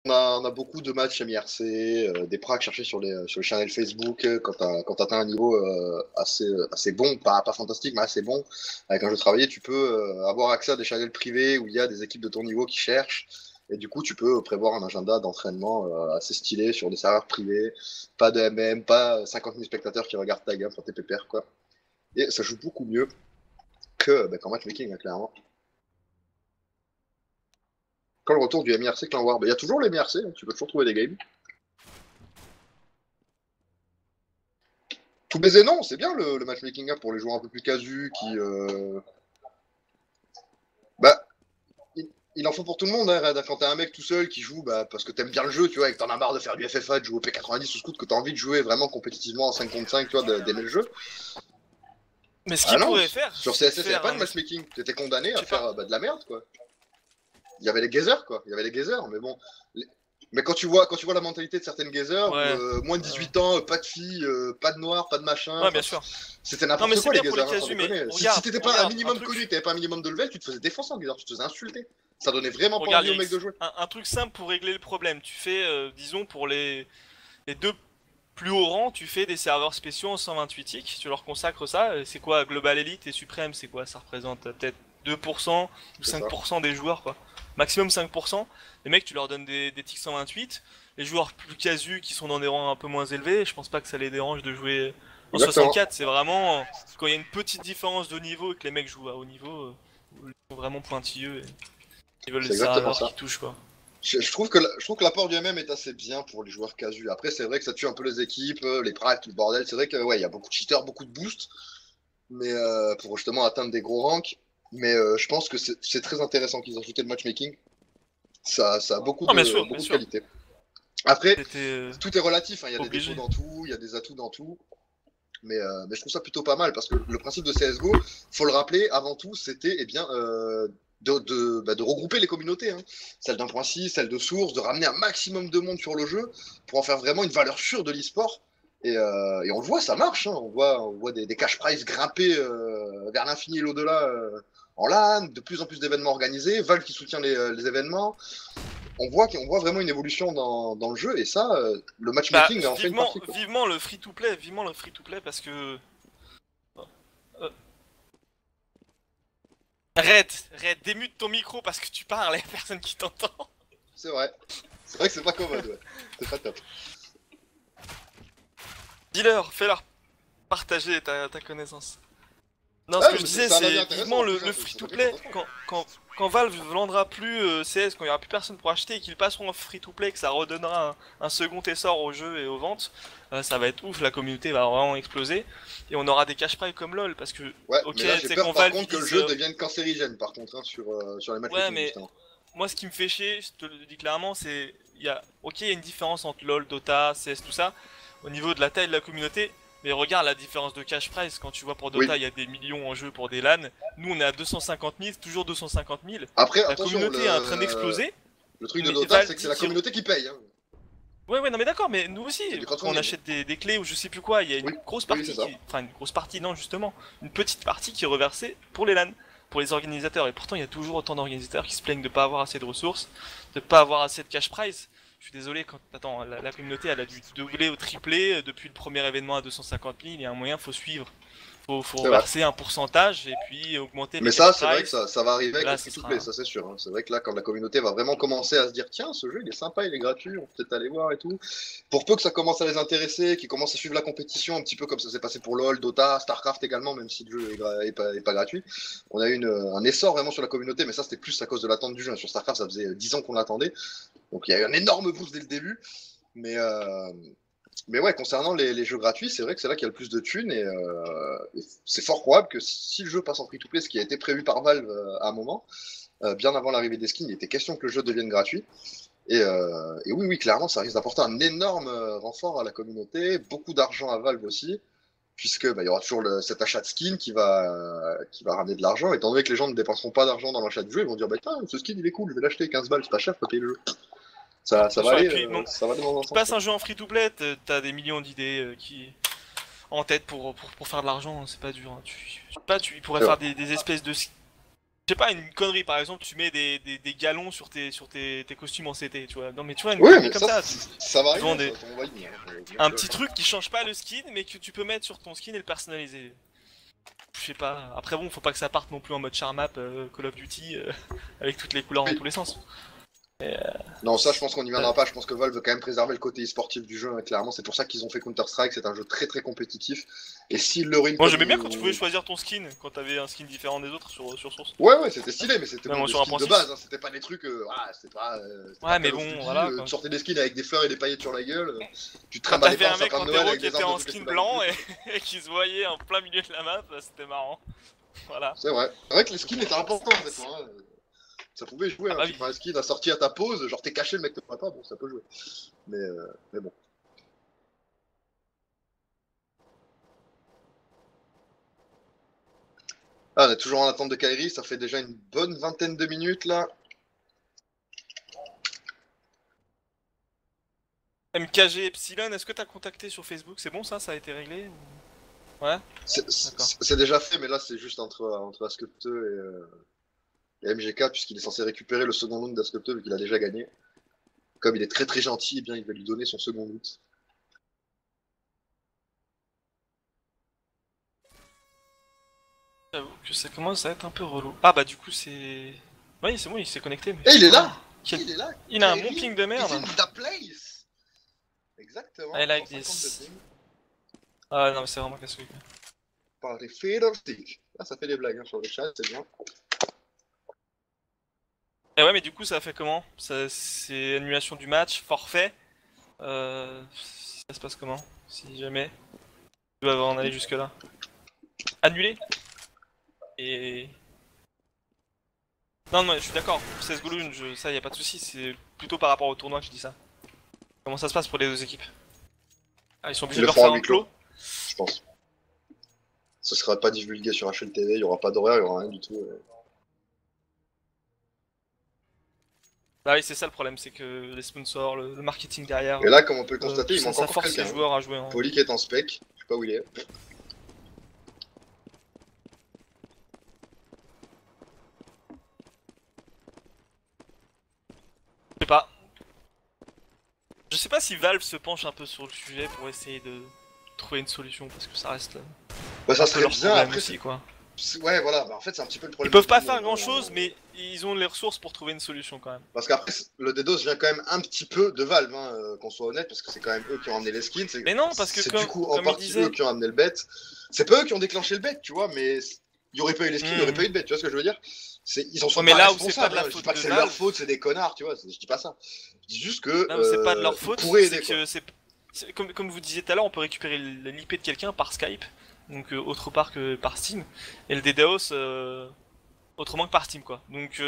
On a beaucoup de matchs MIRC, des pracs cherchés sur les channels Facebook quand t'as atteint un niveau assez bon, pas fantastique, mais assez bon. Avec un jeu travaillé, tu peux avoir accès à des channels privés où il y a des équipes de ton niveau qui cherchent. Et du coup, tu peux prévoir un agenda d'entraînement assez stylé sur des serveurs privés. Pas de MM, pas 50 000 spectateurs qui regardent ta game pour tes pépères, quoi. Et ça joue beaucoup mieux qu'en matchmaking, hein, clairement. Quand le retour du MIRC Clan War, il y a toujours les MIRC, hein, tu peux toujours trouver des games. Tout baiser, non, c'est bien le matchmaking pour les joueurs un peu plus casus qui. Bah, il en faut pour tout le monde, hein, Red. Quand t'es un mec tout seul qui joue parce que t'aimes bien le jeu, tu vois, et que t'en as marre de faire du FFA, de jouer au P90 ou Scout, que t'as envie de jouer vraiment compétitivement en 5 contre 5, tu vois, d'aimer le jeu. Mais ce Ah qu'il non, pourrait faire, sur c'est CSS, il n'y avait faire pas de matchmaking. T'étais condamné à je sais pas. faire de la merde, quoi. Il y avait les gazers, quoi. Il y avait les gazers, mais bon. Mais quand tu vois la mentalité de certaines gazers, où Ouais. moins de 18 ans, pas de filles, pas de noirs, pas de machin, Ouais, bien sûr. c'était Non, mais n'importe c'est quoi les bien pour les gazers, hein, sans casus, mais déconner. Si regarde, t'étais pas un regarde, minimum connu, que t'avais pas un minimum de level, tu te faisais défoncer en gazer, tu te faisais insulter. Ça donnait vraiment pas regarde, envie aux mecs de jouer. un truc simple pour régler le problème. Tu fais, disons, pour les deux plus hauts rangs, tu fais des serveurs spéciaux en 128 ticks, tu leur consacres ça. C'est quoi, Global Elite et Suprême, c'est quoi? Ça représente peut-être 2% ou C'est ça. 5% des joueurs, quoi. Maximum 5%. Les mecs, tu leur donnes des ticks 128. Les joueurs plus casus qui sont dans des rangs un peu moins élevés, je pense pas que ça les dérange de jouer en Exactement. 64. C'est vraiment quand il y a une petite différence de niveau et que les mecs jouent à haut niveau, ils sont vraiment pointilleux et ils veulent les C'est exactement serveurs ça. qui touchent, quoi. Je trouve que l'apport du MM est assez bien pour les joueurs casus. Après, c'est vrai que ça tue un peu les équipes, les pracs, tout le bordel. C'est vrai que ouais, il y a beaucoup de cheaters, beaucoup de boosts, mais pour justement atteindre des gros ranks. Mais je pense que c'est très intéressant qu'ils aient ajouté le matchmaking. Ça a beaucoup Non, de, bien beaucoup de sûr. qualité. Après, C'était tout est relatif, hein. Il y a des défauts obligé. dans tout, il y a des atouts dans tout. Mais je trouve ça plutôt pas mal parce que le principe de CSGO, faut le rappeler, avant tout, c'était de regrouper les communautés. Hein. Celle d'un point 6, celle de source, de ramener un maximum de monde sur le jeu pour en faire vraiment une valeur sûre de l'e-sport. Et on le voit, ça marche. Hein. On voit des cash prizes grimper vers l'infini et l'au-delà en LAN, de plus en plus d'événements organisés, Valve qui soutient les événements. On voit vraiment une évolution dans le jeu et ça, le Bah, matchmaking en fait une vivement, partie. Quoi. vivement le free-to-play parce que... Red, démute ton micro parce que tu parles, et personne qui t'entend. C'est vrai. C'est vrai que c'est pas commode, ouais. C'est pas top. Dis-leur, fais-leur partager ta connaissance. Non, ce Ah, que non, je mais disais, c'est un avis c'est intéressant vivement en plus, hein, le faut pas dire que free-to-play. t'en fais. Quand Valve vendra plus CS, quand il y aura plus personne pour acheter et qu'ils passeront en free-to-play, que ça redonnera un second essor au jeu et aux ventes, ça va être ouf, la communauté va vraiment exploser. Et on aura des cash prizes comme LoL, parce que, Ouais, ok, mais là tu j'ai sais, peur quand par Valve contre que le dise, jeu devienne cancérigène par contre hein, sur les ouais, matchmaking mais justement. moi ce qui me fait chier, je te le dis clairement, c'est, ok, il y a une différence entre LoL, Dota, CS, tout ça, au niveau de la taille de la communauté, mais regarde la différence de cash price, quand tu vois pour Oui. Dota, il y a des millions en jeu pour des LAN, nous on est à 250 000, toujours 250 000, Après, la attention, communauté est en train le, d'exploser, le truc de mais Dota, Valve c'est que c'est dit la qu'il... communauté qui paye. Hein. Ouais, non mais d'accord, mais nous aussi, C'est du quand on crowdfunding. achète des clés ou je sais plus quoi, il y a une Oui, grosse oui, c'est partie ça. qui... Enfin, une grosse partie, non, justement, une petite partie qui est reversée pour les LAN, pour les organisateurs, et pourtant il y a toujours autant d'organisateurs qui se plaignent de pas avoir assez de ressources, de pas avoir assez de cash prize. Je suis désolé, quand attends, la communauté elle a dû doubler ou tripler depuis le premier événement à 250 000, il y a un moyen, faut suivre. Faut C'est vrai. verser un pourcentage et puis augmenter les Mais ça, cash c'est vrai que prize. ça va arriver Et avec le là, ce free-to-play, sera... ça c'est sûr. Hein. C'est vrai que là, quand la communauté va vraiment commencer à se dire, tiens, ce jeu il est sympa, il est gratuit, on peut peut-être aller voir et tout. Pour peu que ça commence à les intéresser, qu'ils commencent à suivre la compétition, un petit peu comme ça s'est passé pour LoL, Dota, StarCraft également, même si le jeu est pas gratuit. On a eu un essor vraiment sur la communauté, mais ça c'était plus à cause de l'attente du jeu. Sur StarCraft, ça faisait 10 ans qu'on l'attendait. Donc il y a eu un énorme boost dès le début. Mais, euh, mais ouais, concernant les jeux gratuits, c'est vrai que c'est là qu'il y a le plus de thunes et c'est fort probable que si le jeu passe en free-to-play, ce qui a été prévu par Valve à un moment, bien avant l'arrivée des skins, il était question que le jeu devienne gratuit. Et oui, oui, clairement, ça risque d'apporter un énorme renfort à la communauté, beaucoup d'argent à Valve aussi, puisque il y aura toujours cet achat de skin qui va ramener de l'argent. Étant donné que les gens ne dépenseront pas d'argent dans l'achat du jeu, ils vont dire bah, ce skin il est cool, je vais l'acheter 15 balles, c'est pas cher, faut payer le jeu. Non, Ça bien va sûr, et aller, puis bon, ça va aller dans un tu sens. passes Quoi. un jeu en free-to-play, t'as des millions d'idées qui en tête pour faire de l'argent, c'est pas dur. Hein. Tu sais pas, tu pourrais C'est vrai. faire des espèces de sais pas, une connerie par exemple, tu mets des galons sur tes costumes en CT, tu vois. Non mais tu vois, une Ouais, connerie mais comme ça. ça va Ils vendent arriver, ça, on va y venir. un petit truc qui change pas le skin, mais que tu peux mettre sur ton skin et le personnaliser. Je sais pas. Après bon, faut pas que ça parte non plus en mode charmap Call of Duty avec toutes les couleurs dans tous les sens. Non, ça, je pense qu'on n'y viendra pas. Je pense que Valve veut quand même préserver le côté e-sportif du jeu, hein, clairement. C'est pour ça qu'ils ont fait Counter-Strike. C'est un jeu très très compétitif. Et s'ils le ruinent Moi comme j'aimais bien ils- quand tu pouvais choisir ton skin, quand t'avais un skin différent des autres sur Source. Ouais, c'était stylé, mais c'était Même bon, moi des sur skins de 1.6. base. Hein, c'était pas des trucs. C'était pas Ouais, mais Call of bon, Duty, voilà, quoi. tu sortais des skins avec des fleurs et des paillettes sur la gueule. Tu te Quand trimballais t'avais pas un en mec sapin en de Noël terreau avec qui des était armes en de toutes les skin couleurs non blanc plus. et qui se voyait en plein milieu de la map, c'était marrant. Voilà. C'est vrai. C'est vrai que les skins étaient importants, en fait. Hein. Ça pouvait jouer, Ah hein. bah Tu oui. prends un skin assorti à ta pause, genre t'es caché, le mec te voit pas, bon, ça peut jouer. Mais bon. Ah, on est toujours en attente de Kairi, ça fait déjà une bonne vingtaine de minutes là. MKG Epsilon, est-ce que t'as contacté sur Facebook? C'est bon ça a été réglé Ouais. D'accord. C'est déjà fait, mais là c'est juste entre Askeuteux et MGK, puisqu'il est censé récupérer le second loot d'Askeuteux vu qu'il a déjà gagné. Comme il est très très gentil, eh bien il va lui donner son second loot. J'avoue que ça commence à être un peu relou. Ah bah du coup c'est... Oui c'est bon, il s'est connecté mais... Et il est là Quel- Il est là Il a un bon Kairi ping de merde. is in the place. Exactement. I like 150 this. de ping Ah non mais c'est vraiment casse-couille. par les Fiddlesticks. Ah, ça fait des blagues hein, sur le chat, c'est bien. Et ouais mais du coup ça a fait comment? C'est annulation du match, forfait. Ça se passe comment? Si jamais tu vas en aller jusque là. Annulé? Et... Non, non, je suis d'accord. CSGO Lune, ça y a pas de souci. C'est plutôt par rapport au tournoi que je dis ça. Comment ça se passe pour les deux équipes? Ah, ils sont obligés Ils de le leur feront faire à un huis clos, clos. je pense. Ce sera pas divulgué sur HLTV, il y aura pas d'horaire, il y aura rien du tout. Bah oui, c'est ça le problème, c'est que les sponsors, le marketing derrière, Et là, comme on peut le constater, il ça, manque ça encore force les quelqu'un. joueurs à jouer en... Poli qui est en spec, je sais pas où il est. Je sais pas. Je sais pas si Valve se penche un peu sur le sujet pour essayer de trouver une solution, parce que ça reste Bah ça un peu serait leur bien, problème après, aussi, quoi. ouais voilà, bah, en fait c'est un petit peu le problème. Ils peuvent de pas tout le faire monde, grand chose, mais ils ont les ressources pour trouver une solution quand même. Parce qu'après, le DDoS vient quand même un petit peu de Valve, hein, qu'on soit honnête, parce que c'est quand même eux qui ont ramené les skins. Mais non, parce que c'est comme, du coup en comme il partie disait... eux qui ont amené le bet. C'est pas eux qui ont déclenché le bet, tu vois, mais il y aurait pas eu les skins, il y aurait pas eu de bet, tu vois ce que je veux dire. Ils en sont mais pas là où c'est pas responsables, de la hein. Je dis faute pas que de c'est Valve. leur faute, c'est des connards, tu vois, je dis pas ça. Je dis juste que Là où c'est pas de leur ils faute, pourraient c'est aider, quoi. que comme vous disiez tout à l'heure, on peut récupérer l'IP de quelqu'un par Skype, donc autre part que par Steam, et le DDoS autrement que par Steam quoi. Donc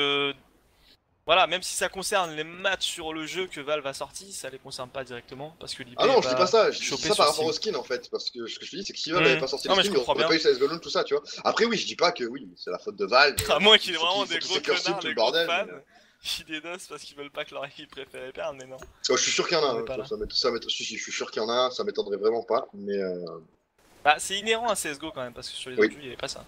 voilà, même si ça concerne les matchs sur le jeu que Valve a sorti, ça les concerne pas directement parce que l'IP Ah non, est je dis pas ça, je dis chopé ça sur par rapport Steam. aux skins en fait, parce que ce que je te dis c'est que si Valve avait pas sorti Non les mais skins, je il comprends aurait bien. pas eu CSGO Lone, tout ça, tu vois. Après oui, je dis pas que oui, c'est la faute de Valve. À moins qu'il y ait faut vraiment faut des qu'ils gros s'éclaircissent connards, tout des le gros bordel. fans Mais... qui dédosent parce qu'ils veulent pas que leur équipe préférée perde, mais non. Oh, je suis sûr qu'il y en a, On est hein, pas là. si, je suis sûr qu'il y en a, ça m'étonnerait vraiment pas, mais Bah c'est inhérent à CSGO quand même parce que sur les oui. autres jeux il y avait pas ça.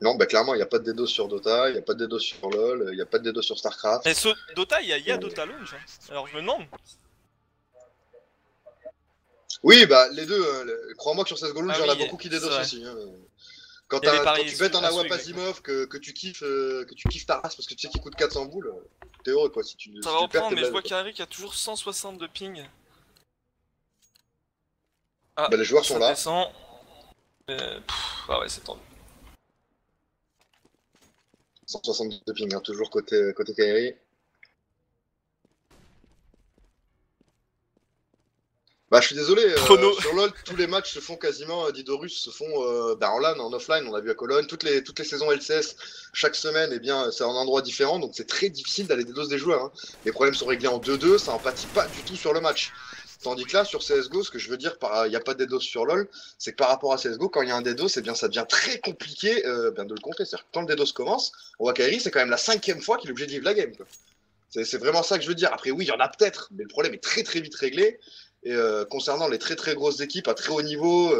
Non, bah clairement, il n'y a pas de DDoS sur Dota, il n'y a pas de DDoS sur LoL, il n'y a pas de DDoS sur StarCraft. Mais Dota, il y a Dota Launch. Hein. Alors je me demande. Oui, bah les deux, crois-moi que sur CSGO Lone, Ah il y en a oui, beaucoup qui c'est DDoS vrai. aussi. Hein. Quand, Il y a des quand paris tu bêtes un à Awap suivre, Asimov, que tu kiffes ta race parce que tu sais qu'il coûte 400 boules, t'es heureux quoi. Si tu Ça si va tu le perds, reprendre, t'es mais je blasé, vois quoi. qu'Aric a toujours 160 de ping. Ah, Bah les joueurs sont ça là. descend. Ah ouais, c'est tendu. 162 ping, hein, toujours côté Kairi. Bah je suis désolé, Chrono. sur LoL, tous les matchs se font quasiment, Didorus se font bah, en LAN, en offline, on l'a vu à Cologne, toutes les saisons LCS, chaque semaine, eh bien, c'est un endroit différent, donc c'est très difficile d'aller DDoS des joueurs. Hein. Les problèmes sont réglés en 2-2, ça empathie pas du tout sur le match. Tandis que là, sur CSGO, ce que je veux dire par il n'y a pas de DDoS sur LoL, c'est que par rapport à CSGO, quand il y a un DDoS, eh bien, ça devient très compliqué de le contrer. C'est-à-dire que quand le DDoS commence, on voit Kairi, c'est quand même la 5e fois qu'il est obligé de vivre la game. C'est vraiment ça que je veux dire. Après, oui, il y en a peut-être, mais le problème est très très vite réglé. Et concernant les très très grosses équipes à très haut niveau,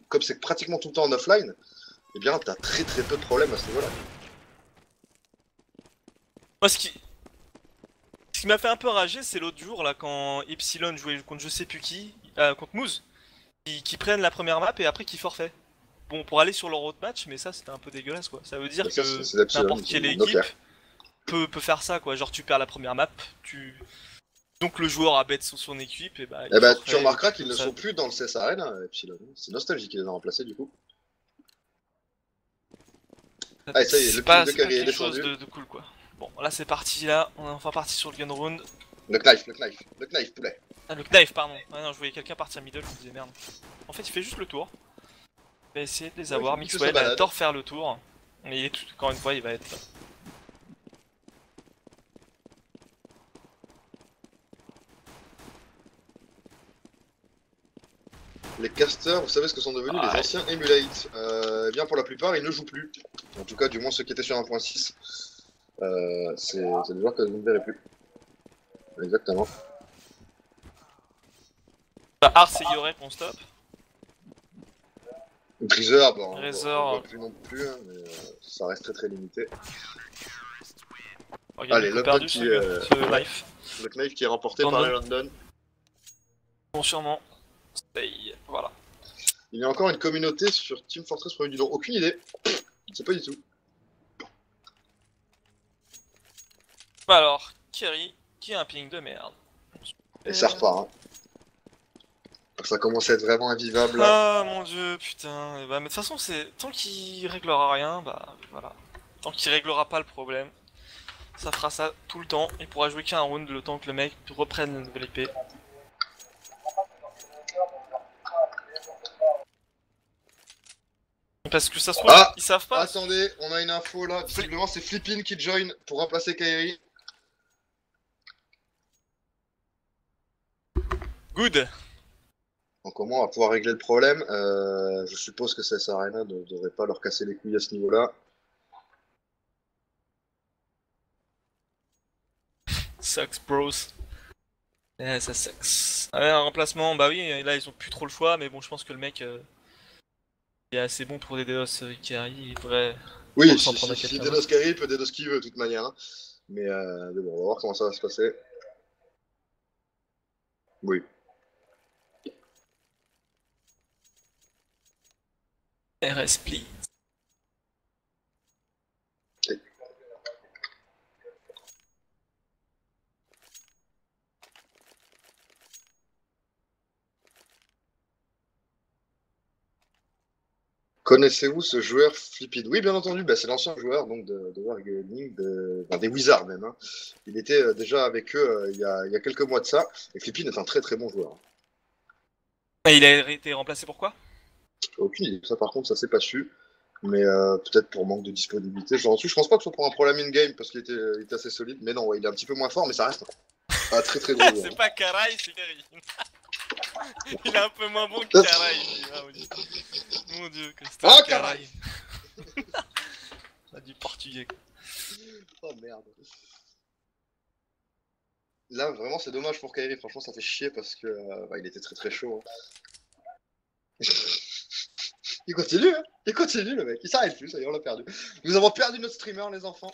comme c'est pratiquement tout le temps en offline, eh bien, t'as très très peu de problèmes à ce niveau-là. Moi, ce qui m'a fait un peu rager, c'est l'autre jour, là, quand Epsilon jouait contre je sais plus qui, contre Moose, qui prennent la première map et après qui forfait. Bon, pour aller sur leur autre match, mais ça, c'était un peu dégueulasse, quoi. Ça veut dire Mais ça, que c'est l'Epsilon, n'importe quelle donc, équipe peut faire ça, quoi. Genre, tu perds la première map, donc le joueur a bête sur son équipe, et bah, il Eh ben, forfait, tu remarqueras et qu'ils comme ne ça. sont plus dans le CS Arena, Epsilon. C'est Nostalgie qui les a remplacés, du coup. Ah, et ça y est, le ping de C'est pas Curry est quelque chose descendu. de cool, quoi. Bon, là, c'est parti, là. On est enfin parti sur le gun round. Le knife, poulet. Ah, le knife, pardon. Ah non, je voyais quelqu'un partir middle, je me disais merde. En fait, il fait juste le tour. Il va essayer de les Ouais, avoir. il fait sa Mixwell a balade. tort faire le tour. Mais il est encore une fois, il va être. Les casters, vous savez ce que sont devenus les Ouais. anciens Emulate. Eh bien, pour la plupart, ils ne jouent plus. En tout cas, du moins ceux qui étaient sur 1.6. C'est des joueurs que je ne verrai plus. Exactement. Bah, Ars et Yorek, on stop. Breezer, bon, Razor. on voit plus non plus, hein, mais ça reste très très limité. Oh, il y a Allez, beaucoup London perdu qui, ce life. le knife qui est remporté par les London. Bon, sûrement. Stay. Voilà. Il y a encore une communauté sur Team Fortress Premier du Nord. Aucune idée. Je ne sais pas du tout. Bah alors, Kerry, qui a un ping de merde. Et ça repart. Hein. Ça commence à être vraiment invivable là. Ah mon dieu, putain. Et bah, mais de toute façon, c'est tant qu'il réglera rien, bah voilà. Tant qu'il réglera pas le problème, ça fera ça tout le temps. Il pourra jouer qu'un round le temps que le mec reprenne la nouvelle épée. Parce que ça se trouve, Ah, ils savent pas. attendez, on a une info là. Visiblement, c'est Flippin qui join pour remplacer Kairi. Good. Donc au moins, on va pouvoir régler le problème. Je suppose que CS Arena ne devrait pas leur casser les couilles à ce niveau-là. Sucks, bros. Eh, ça sucks. Ah ouais, un remplacement, bah oui, là ils ont plus trop le choix, mais bon, je pense que le mec il est assez bon pour des DDoS qui arrivent, il devrait Oui, s'en prendre à si quelqu'un. Dedos Kairi, il peut Dedos qui veut de toute manière. Hein. Mais bon, on va voir comment ça va se passer. Oui. RS please. Connaissez-vous ce joueur Flippin? Oui, bien entendu, bah, c'est l'ancien joueur donc, de Wargaming, des Wizards même. Hein. Il était déjà avec eux il y a quelques mois de ça. Et Flippin est un très très bon joueur. Et il a été remplacé pourquoi? Aucune idée. Ça, par contre, ça s'est pas su. Mais peut-être pour manque de disponibilité. Genre, je pense pas que ce soit pour un problème in-game parce qu'il était assez solide. Mais non, ouais, il est un petit peu moins fort, mais ça reste un très très gros joueur. C'est pas Karai, c'est Kerry. Il est un peu moins bon que Karai. Ah, mon dieu, que c'était Ah, Karai. On a du portugais. Oh merde. Là, vraiment, c'est dommage pour Kairi. Franchement, ça fait chier parce que il était très très chaud. Hein. Il continue, hein. Il continue, le mec. Il s'arrête plus, ça y est, on l'a perdu. Nous avons perdu notre streamer, les enfants.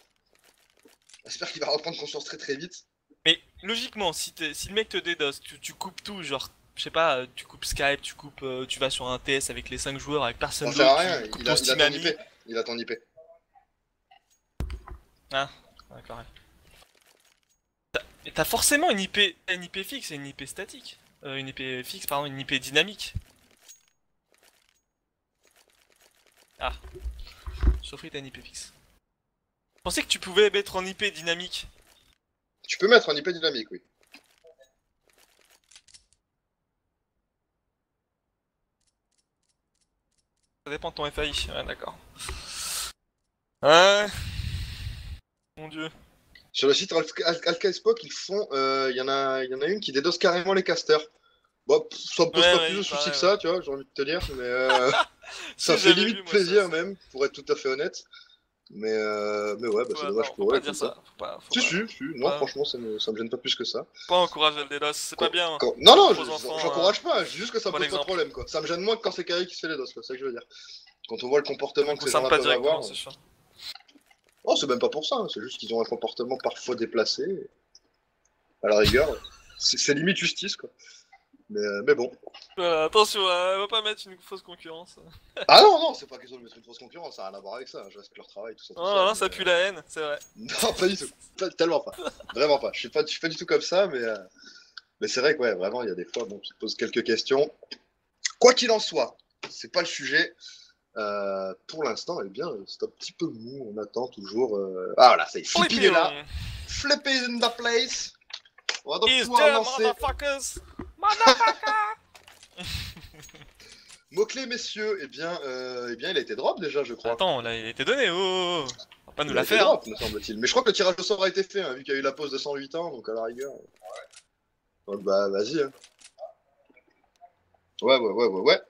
J'espère qu'il va reprendre conscience très très vite. Mais logiquement, si le mec te DDoS, tu coupes tout, genre, je sais pas, tu coupes Skype, tu vas sur un TS avec les 5 joueurs, avec personne Ça sert à d'autre, rien, tu coupes il ton a Steam ton ami. IP. Il a ton IP. Ah, d'accord. Mais t'as forcément une IP fixe et une IP statique. Une IP fixe, pardon, une IP dynamique. Ah. Sofri, t'as une IP fixe. Je pensais que tu pouvais mettre en IP dynamique. Tu peux mettre un IP dynamique, oui. Ça dépend de ton FAI. Ouais, d'accord. Ouais. Mon dieu. Sur le site Alkaespoc, ils font. Il y en a une qui dédose carrément les casters. Bon, ça me pose pas plus de soucis que ça, tu vois, j'ai envie de te dire, mais ça Si, fait j'avais limite vu, moi, plaisir ça. même, pour être tout à fait honnête. Mais ouais, bah, c'est Ouais, dommage non, faut pour eux, pas dire comme ça. ça. Faut Si, non, pas, franchement, ça me gêne pas plus que ça. pas encourager le DDoS, c'est pas bien. Non, Pour enfants, j'encourage pas, juste que ça me bon pose pas de exemple. problème, quoi. Ça me gêne moins que quand c'est Carré qui se fait les dos, quoi, c'est ça que je veux dire. Quand on voit le comportement Ça que ces concerne gens-là pas peuvent directement, avoir. c'est sûr. Oh, c'est même pas pour ça, hein, c'est juste qu'ils ont un comportement parfois déplacé. À la rigueur, c'est limite justice, quoi. Mais bon. Attention, on va pas mettre une fausse concurrence. Ah non, non, c'est pas question de mettre une fausse concurrence, ça n'a rien à voir avec ça. Je respecte leur travail, tout ça, tout Non, ça. non, ça pue la haine, c'est vrai. Non, pas du tout. Tellement pas. Vraiment pas. Je suis pas du tout comme ça, mais c'est vrai que, ouais, vraiment, il y a des fois, bon, tu te poses quelques questions. Quoi qu'il en soit, c'est pas le sujet. Pour l'instant, eh bien, c'est un petit peu mou. On attend toujours. Ah voilà, ça y est, Flippy est là. Flippy is in the place. On va donc Is pouvoir there, avancer. motherfuckers? Motherfucker! Mots-clés, messieurs, eh bien, il a été drop déjà, je crois. Attends, là, il a été donné, oh! On va pas nous Il a la été faire. drop, me semble-t-il. Mais je crois que le tirage au sort a été fait, hein, vu qu'il y a eu la pause de 108 ans, donc à la rigueur. Donc, bah, vas-y. Hein. Ouais.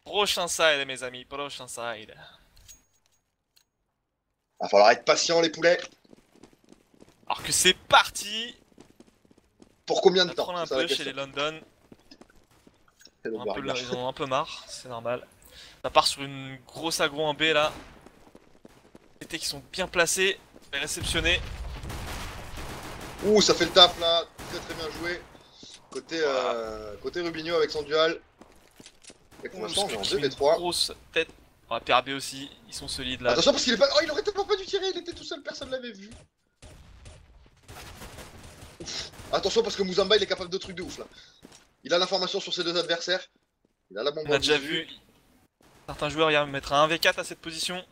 Prochain side, mes amis, prochain side. Va falloir être patient, les poulets. Alors que c'est parti! Pour combien de Ça temps troll un C'est la peu chez question. les London. C'est le burger. Ils en ont un peu marre, c'est normal. Ça part sur une grosse aggro en B là. Les TT qui sont bien placés, bien réceptionnés. Ouh, ça fait le taf là. Très bien joué. Côté Rubinho avec son dual. Et pour l'instant, on est en 2 v 3. Grosse tête. Oh, PRB aussi, ils sont solides là. Attention parce qu'il est pas. Oh, il aurait tellement pas dû tirer, il était tout seul, personne l'avait vu. Ouf. Attention parce que Muzamba il est capable de trucs de ouf là. Il a l'information sur ses deux adversaires. Il a la bombe. On a déjà vu certains joueurs y mettre un 1v4 à cette position.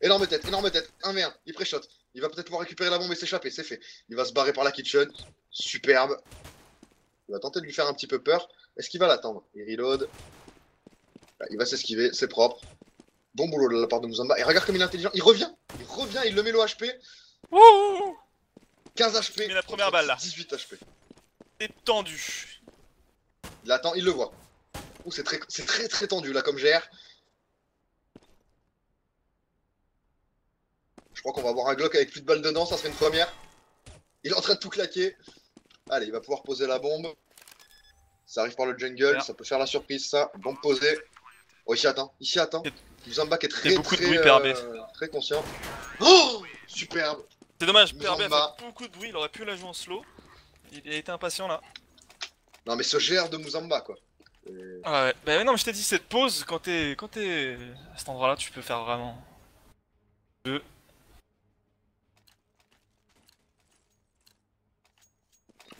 Énorme tête, 1v1, il pré-shot. Il va peut-être pouvoir récupérer la bombe et s'échapper, c'est fait. Il va se barrer par la kitchen. Superbe. Il va tenter de lui faire un petit peu peur. Est-ce qu'il va l'attendre? Il reload. Il va s'esquiver, c'est propre. Bon boulot de la part de Muzamba. Et regarde comme il est intelligent. Il revient, il le met le HP. Wouh! 15 HP. Il met la première balle là. 18 HP. C'est tendu. Il attend, il le voit. Ouh, c'est très tendu là comme GR. Je crois qu'on va avoir un Glock avec plus de balles dedans, ça serait une première. Il est en train de tout claquer. Allez, il va pouvoir poser la bombe. Ça arrive par le jungle, Super. ça peut faire la surprise ça. Bombe posée. Oh, il s'y attend. Muzamba qui est Il y a beaucoup de bruit, très conscient. Oh, superbe. C'est dommage, PRB a Muzamba. fait beaucoup de bruit, il aurait pu la jouer en slow. Il a été impatient là. Non mais ce GR de Muzamba quoi. Ah ouais, bah non mais je t'ai dit cette pause, quand t'es à cet endroit là tu peux faire vraiment...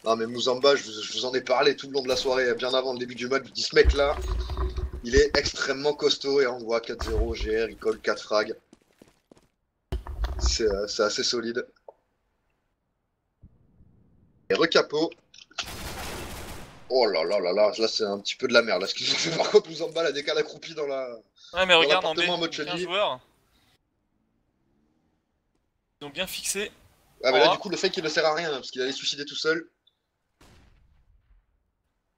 Non mais Muzamba, je vous en ai parlé tout le long de la soirée, bien avant le début du match. Je dis ce mec là, il est extrêmement costaud et on voit 4-0 GR, il colle 4 frags. C'est assez solide. Et recapo. Oh là là là là, là c'est un petit peu de la merde. Là, ce qu'ils ont fait par contre, Muzamba la décale accroupie dans la. Ouais mais regarde en B, l'appartement en mode 15 Chun-Li. joueurs. Ils ont bien fixé. Ah mais là Oh. du coup le fake il ne sert à rien hein, parce qu'il allait se suicider tout seul.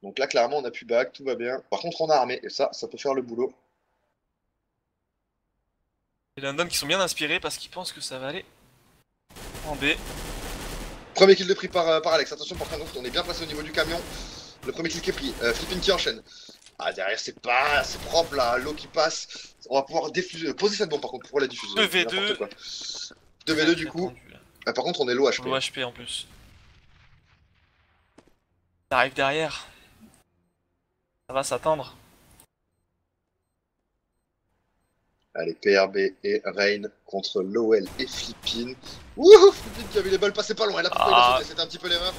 Donc là clairement on a pu back, tout va bien. Par contre on a armé et ça peut faire le boulot. Les London qui sont bien inspirés parce qu'ils pensent que ça va aller en B. Premier kill de prix par Alex, attention par contre on est bien placé au niveau du camion. Le premier kill qui est pris, Flipping qui enchaîne. Ah derrière c'est propre là, l'eau qui passe. On va pouvoir diffuser, poser cette bombe par contre pour la diffuser. 2v2. 2v2 du coup. Ah, par contre on est low HP. Low HP en plus. Ça arrive derrière. Ça va s'attendre. Allez, PRB et Rain contre Lowell et Flippin. Wouhou, Flippin qui a vu les balles passer pas loin. Elle a pourquoi il a c'était un petit peu l'erreur.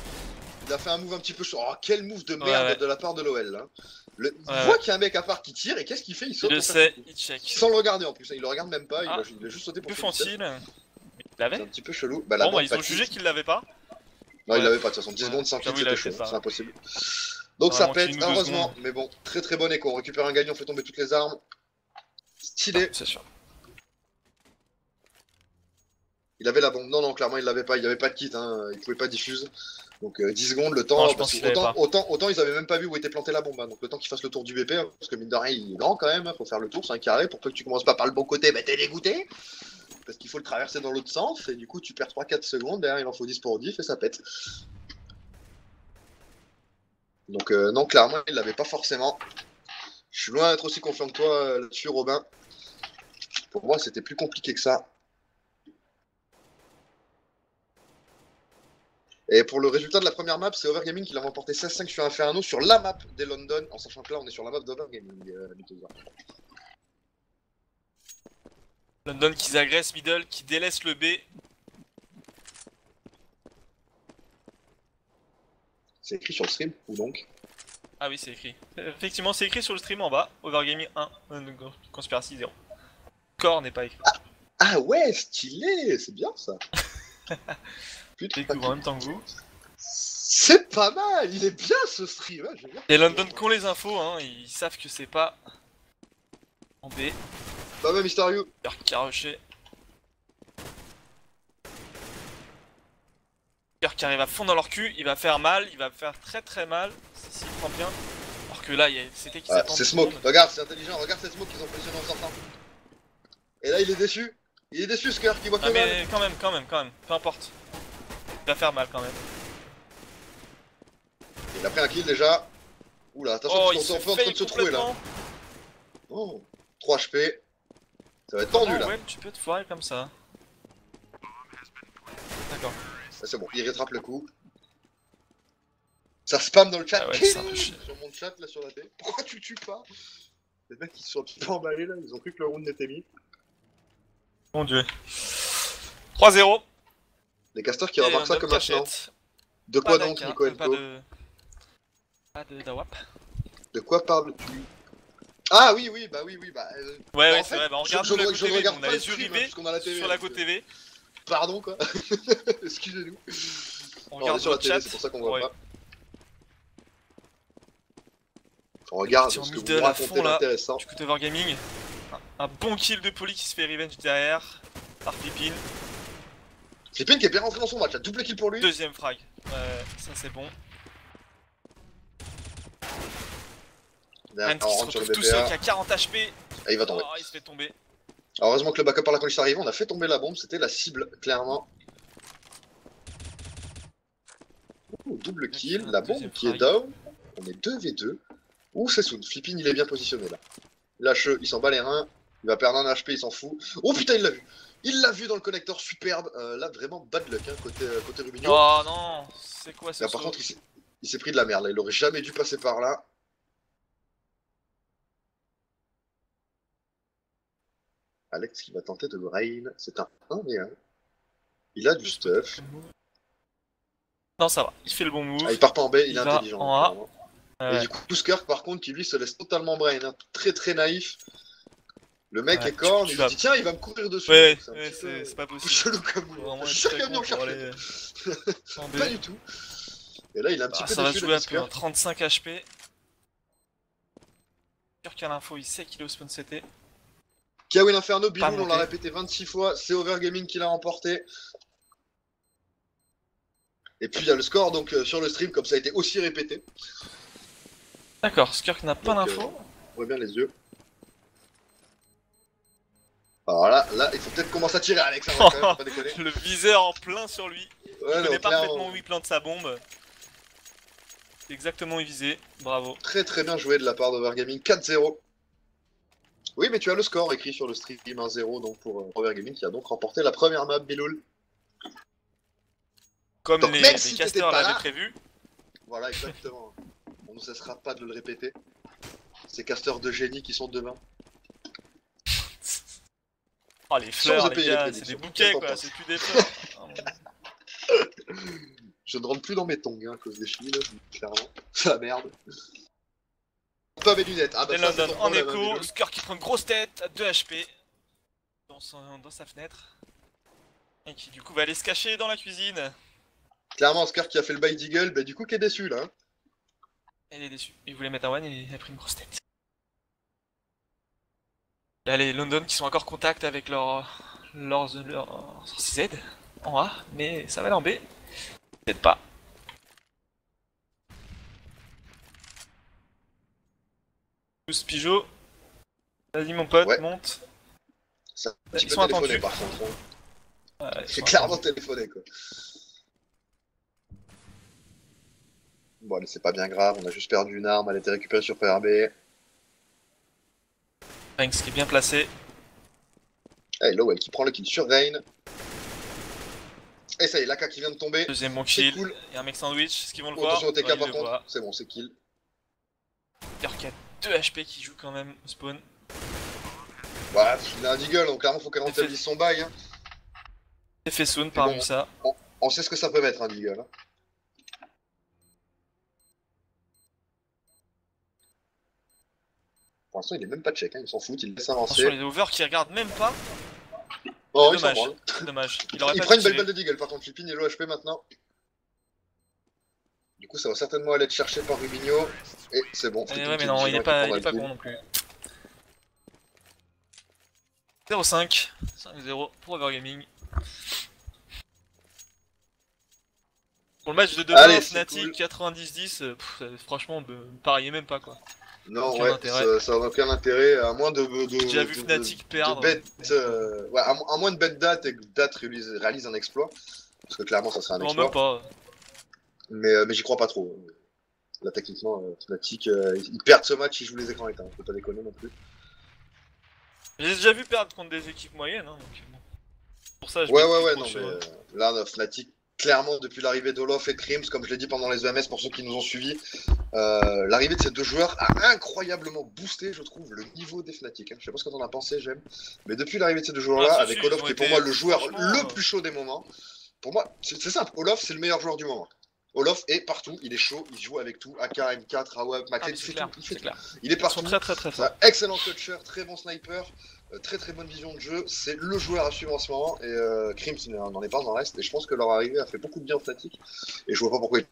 Il a fait un move un petit peu chaud. Oh, quel move de merde de la part de Lowell là. Il voit qu'il y a un mec à part qui tire et qu'est-ce qu'il fait? Il saute. Il le sait, il check. Sans le regarder en plus. Il le regarde même pas, il a juste sauté pour Que faire font-ils? Il C'est l'avait? un petit peu chelou. Bah, Bon, ils ont jugé qu'il l'avait pas. Non, il l'avait pas de toute façon. 10 secondes sans kill, c'était chaud. C'est impossible. Donc ça pète, heureusement. Mais bon, très bon écho. On récupère un gagnant, on fait tomber toutes les armes. Stylé. C'est sûr. Il avait la bombe. Non, clairement, il l'avait pas. Il avait pas de kit. Hein. Il pouvait pas diffuse. Donc 10 secondes, le temps. Non, parce autant ils avaient même pas vu où était plantée la bombe. Hein. Donc le temps qu'il fasse le tour du BP. Hein, parce que mine de rien, il est grand quand même. Hein. Faut faire le tour, c'est un carré. Pour peu que tu commences pas par le bon côté, bah t'es dégoûté. Parce qu'il faut le traverser dans l'autre sens. Et du coup, tu perds 3-4 secondes. Derrière, il en faut 10 pour diff et ça pète. Donc non, clairement, il l'avait pas forcément. Je suis loin d'être aussi confiant que toi là-dessus, Robin. Pour moi, c'était plus compliqué que ça. Et pour le résultat de la première map, c'est Overgaming qui l'a remporté 16-5 sur Inferno sur la map des London, en sachant que là, on est sur la map d'Overgaming. London qui agresse middle, qui délaisse le B. C'est écrit sur le stream, ou donc? Ah oui, c'est écrit. Effectivement, c'est écrit sur le stream en bas. Overgaming 1, Conspiracy 0. Core n'est pas écrit. Ah ouais, stylé, c'est bien ça. Découvre en même temps que vous. C'est pas mal, il est bien ce stream. Hein, et London qui ont les infos, hein, ils savent que c'est pas en B. Bah ouais, Mysterio. Qui a rushé. Qui arrive à fond dans leur cul, il va faire mal, il va faire très très mal, s'il prend bien. Alors que là, c'était qui s'attend. C'est Smoke, regarde, c'est intelligent, regarde ces Smoke qu'ils ont positionné en sortant. Et là, il est déçu. Il est déçu, Skirk, il voit que mais quand même, peu importe. Il va faire mal quand même. Il a pris un kill déjà. Oula, attention, oh, parce qu'on est en train de se trouver là. Oh, 3 HP. Ça va être tendu là. Ouais, tu peux te foirer comme ça. D'accord. C'est bon, il rattrape le coup. Ça spam dans le chat. Ah ouais, sur mon chat là sur la télé. Pourquoi tu tues pas? Les mecs ils sont un petit peu emballés là, ils ont cru que le round n'était mis. Mon dieu. 3-0. Les casters qui remarquent ça comme maintenant. De quoi donc, Nico Pas de d'AWAP. De quoi parles-tu? Ah oui, oui, bah. Ouais, c'est vrai, bah on regarde je TV, regarde on a les yeux rivés sur la Go TV. Pardon quoi. Excusez-nous. On regarde sur la télé, c'est pour ça qu'on voit pas. On regarde ce que vous racontez d'intéressant. Du coup, Overgaming, un bon kill de Poly qui se fait revenge derrière par Flippin. Flippin qui est bien rentré dans son match, a double kill pour lui. Deuxième frag, ça c'est bon. Rent qui se retrouve tout seul, qui a 40 HP. Et il va tomber. Oh, il se fait tomber. Alors, heureusement que le backup par la police arrive, on a fait tomber la bombe, c'était la cible, clairement. Ouh, double kill, la bombe qui est down. On est 2v2. Ouh, c'est Soon. Flippin, il est bien positionné là. Lâche, il s'en bat les reins. Il va perdre un HP, il s'en fout. Oh putain, il l'a vu. Il l'a vu dans le connecteur, superbe. Là, vraiment bad luck, hein, côté Rubinho. Oh non, c'est quoi ça? Par contre, il s'est pris de la merde là. Il aurait jamais dû passer par là. Alex qui va tenter de le rain. C'est un 1v1. Il a du stuff. Non, ça va. Il fait le bon move. Ah, il part pas en B, il est intelligent. En A. Et du coup, Skirk par contre, qui lui se laisse totalement brain. Hein. Très très naïf. Le mec est corne, il se dit tiens, il va me courir dessus. Ouais, c'est pas possible. Chelou comme moi. Je suis sûr qu'il va venir me chercher. Pas du tout. Et là, il a un petit peu ça va déçu, jouer un peu, 35 HP. Skirk a l'info, il sait qu'il est au spawn CT. Kiawin Inferno, Biloul, on l'a répété 26 fois, c'est Overgaming qui l'a remporté. Et puis il y a le score donc sur le stream, comme ça a été aussi répété. D'accord, Skirk n'a pas d'info. On voit bien les yeux. Alors là, il faut peut-être commencer à tirer, Alex, hein, quand même, pas déconner. Le viseur en plein sur lui. Ouais, il connaît parfaitement où il plante sa bombe. Exactement où il visait, bravo. Très très bien joué de la part d'Overgaming, 4-0. Oui, mais tu as le score écrit sur le stream 1-0 donc pour Overgaming qui a donc remporté la première map, Biloul. Comme donc, les casters l'avaient prévu. Voilà, exactement. On ne cessera pas de le répéter. Ces casters de génie qui sont demain. Oh les fleurs, les gars, c'est des bouquets quoi, c'est plus des fleurs. Je ne rentre plus dans mes tongs hein, à cause des chevilles, clairement. C'est la merde. Pas mes lunettes. Ah bah ça, London en écho, Skirk qui prend une grosse tête à 2 HP dans sa fenêtre. Et qui du coup va aller se cacher dans la cuisine. Clairement, Skirk qui a fait le bite d'eagle, bah du coup qui est déçu là. Elle est déçue. Il voulait mettre un one et il a pris une grosse tête. Là les London qui sont encore en contact avec leur CZ en A, mais ça va aller en B. Peut-être pas. Tous Pigeot. Vas-y mon pote, monte. Ils sont téléphoné par contre. C'est clairement téléphoné quoi. Bon allez, c'est pas bien grave, on a juste perdu une arme, elle a été récupérée sur PRB. Ranks qui est bien placé. Allez, Lowell qui prend le kill sur Rain. Et ça y est, l'AK qui vient de tomber. Deuxième bon C'est kill. cool. Il y a un mec sandwich, est-ce qu'ils vont le Oh, voir? attention au TK Ouais, ils par le contre. voient. C'est bon, c'est kill. Alors qu'il y a 2 HP qui jouent quand même au spawn. Bah, il a un deagle, donc clairement faut qu'il rentabilise son bail. Hein. C'est fait soon par bon, Musa. On sait ce que ça peut mettre un deagle. Hein. Pour l'instant, il est même pas check, hein. Il s'en fout, il laisse Attention, avancer. les overs qui regardent même pas. Oh, il s'en Dommage, branle. c'est dommage. Il Il aurait pas prend dû une belle tirer. balle de deagle par contre, Flippin est low HP maintenant. Du coup, ça va certainement aller être cherché par Rubinho. Et c'est bon. Ouais, mais non, il est pas con non plus. 0-5, 5-0 pour Overgaming. Pour le match de demain, Allez, Fnatic cool. 90-10, franchement, me pariez même pas quoi. Non, aucun ouais, intérêt. ça n'a aucun intérêt, à moins de J'ai déjà vu Fnatic perdre. bet, ouais, à moins de bet date et que date réalise un exploit. Parce que clairement, ça serait un Non, exploit. même pas. Mais j'y crois pas trop. Là, techniquement, Fnatic, ils perdent ce match, ils jouent les écrans éteints. Faut pas déconner non plus. J'ai déjà vu perdre contre des équipes moyennes, hein, donc bon. Pour ça, je Ouais, mets ouais, plus ouais, trop non, sur mais eux. là, Fnatic, clairement, depuis l'arrivée d'Olof et de Krims, comme je l'ai dit pendant les EMS pour ceux qui nous ont suivis, l'arrivée de ces deux joueurs a incroyablement boosté, je trouve, le niveau des Fnatic. Hein. Je sais pas ce que t'en as pensé, j'aime. Mais depuis l'arrivée de ces deux joueurs-là, Ah, si, avec si, Olof ils ont qui est pour été, moi le joueur franchement, le plus chaud des moments, pour moi, c'est simple, Olof, c'est le meilleur joueur du moment. Olof est partout, il est chaud, il joue avec tout, AK, M4, AWP, Ah, Maclay, mais il c'est fait clair, tout, c'est clair. il est Ils sont partout. très très très C'est forts. un excellent clutcher, très bon sniper, très très bonne vision de jeu. C'est le joueur à suivre en ce moment. Et Krims n'en est pas dans le reste. Et je pense que leur arrivée a fait beaucoup de bien en Fnatic. Et je vois pas pourquoi ils...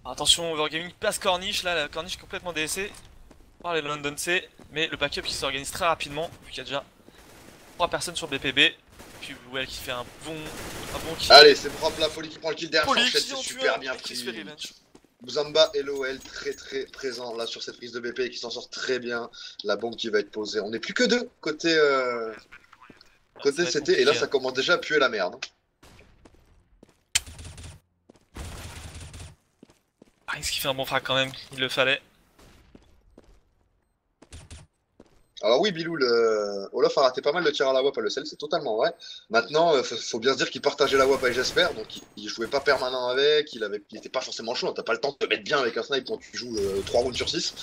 Attention, Overgaming passe Corniche, là, la Corniche complètement DSC par les London C, mais le backup qui s'organise très rapidement, vu qu'il y a déjà 3 personnes sur BPB, puis Well qui fait un bon kill. Allez, c'est propre la folie qui prend le kill derrière. Poli S'enchaîne, qui c'est en super tue bien un, qui se pris. fait revenge. Buzamba et LOL très très présents là sur cette prise de BP et qui s'en sortent très bien. La bombe qui va être posée. On n'est plus que deux côté Ça va être CT et là compliqué, ça commence déjà à puer la merde. Ah, ce qui fait un bon frag quand même, il le fallait. Alors oui, Bilou, Olaf a raté pas mal de tirs à la WAP à le sel, c'est totalement vrai. Maintenant, faut bien se dire qu'il partageait la WAP avec Jesper, donc il jouait pas permanent avec, il était pas forcément chaud, hein. T'as pas le temps de te mettre bien avec un snipe quand tu joues 3 rounds sur 6.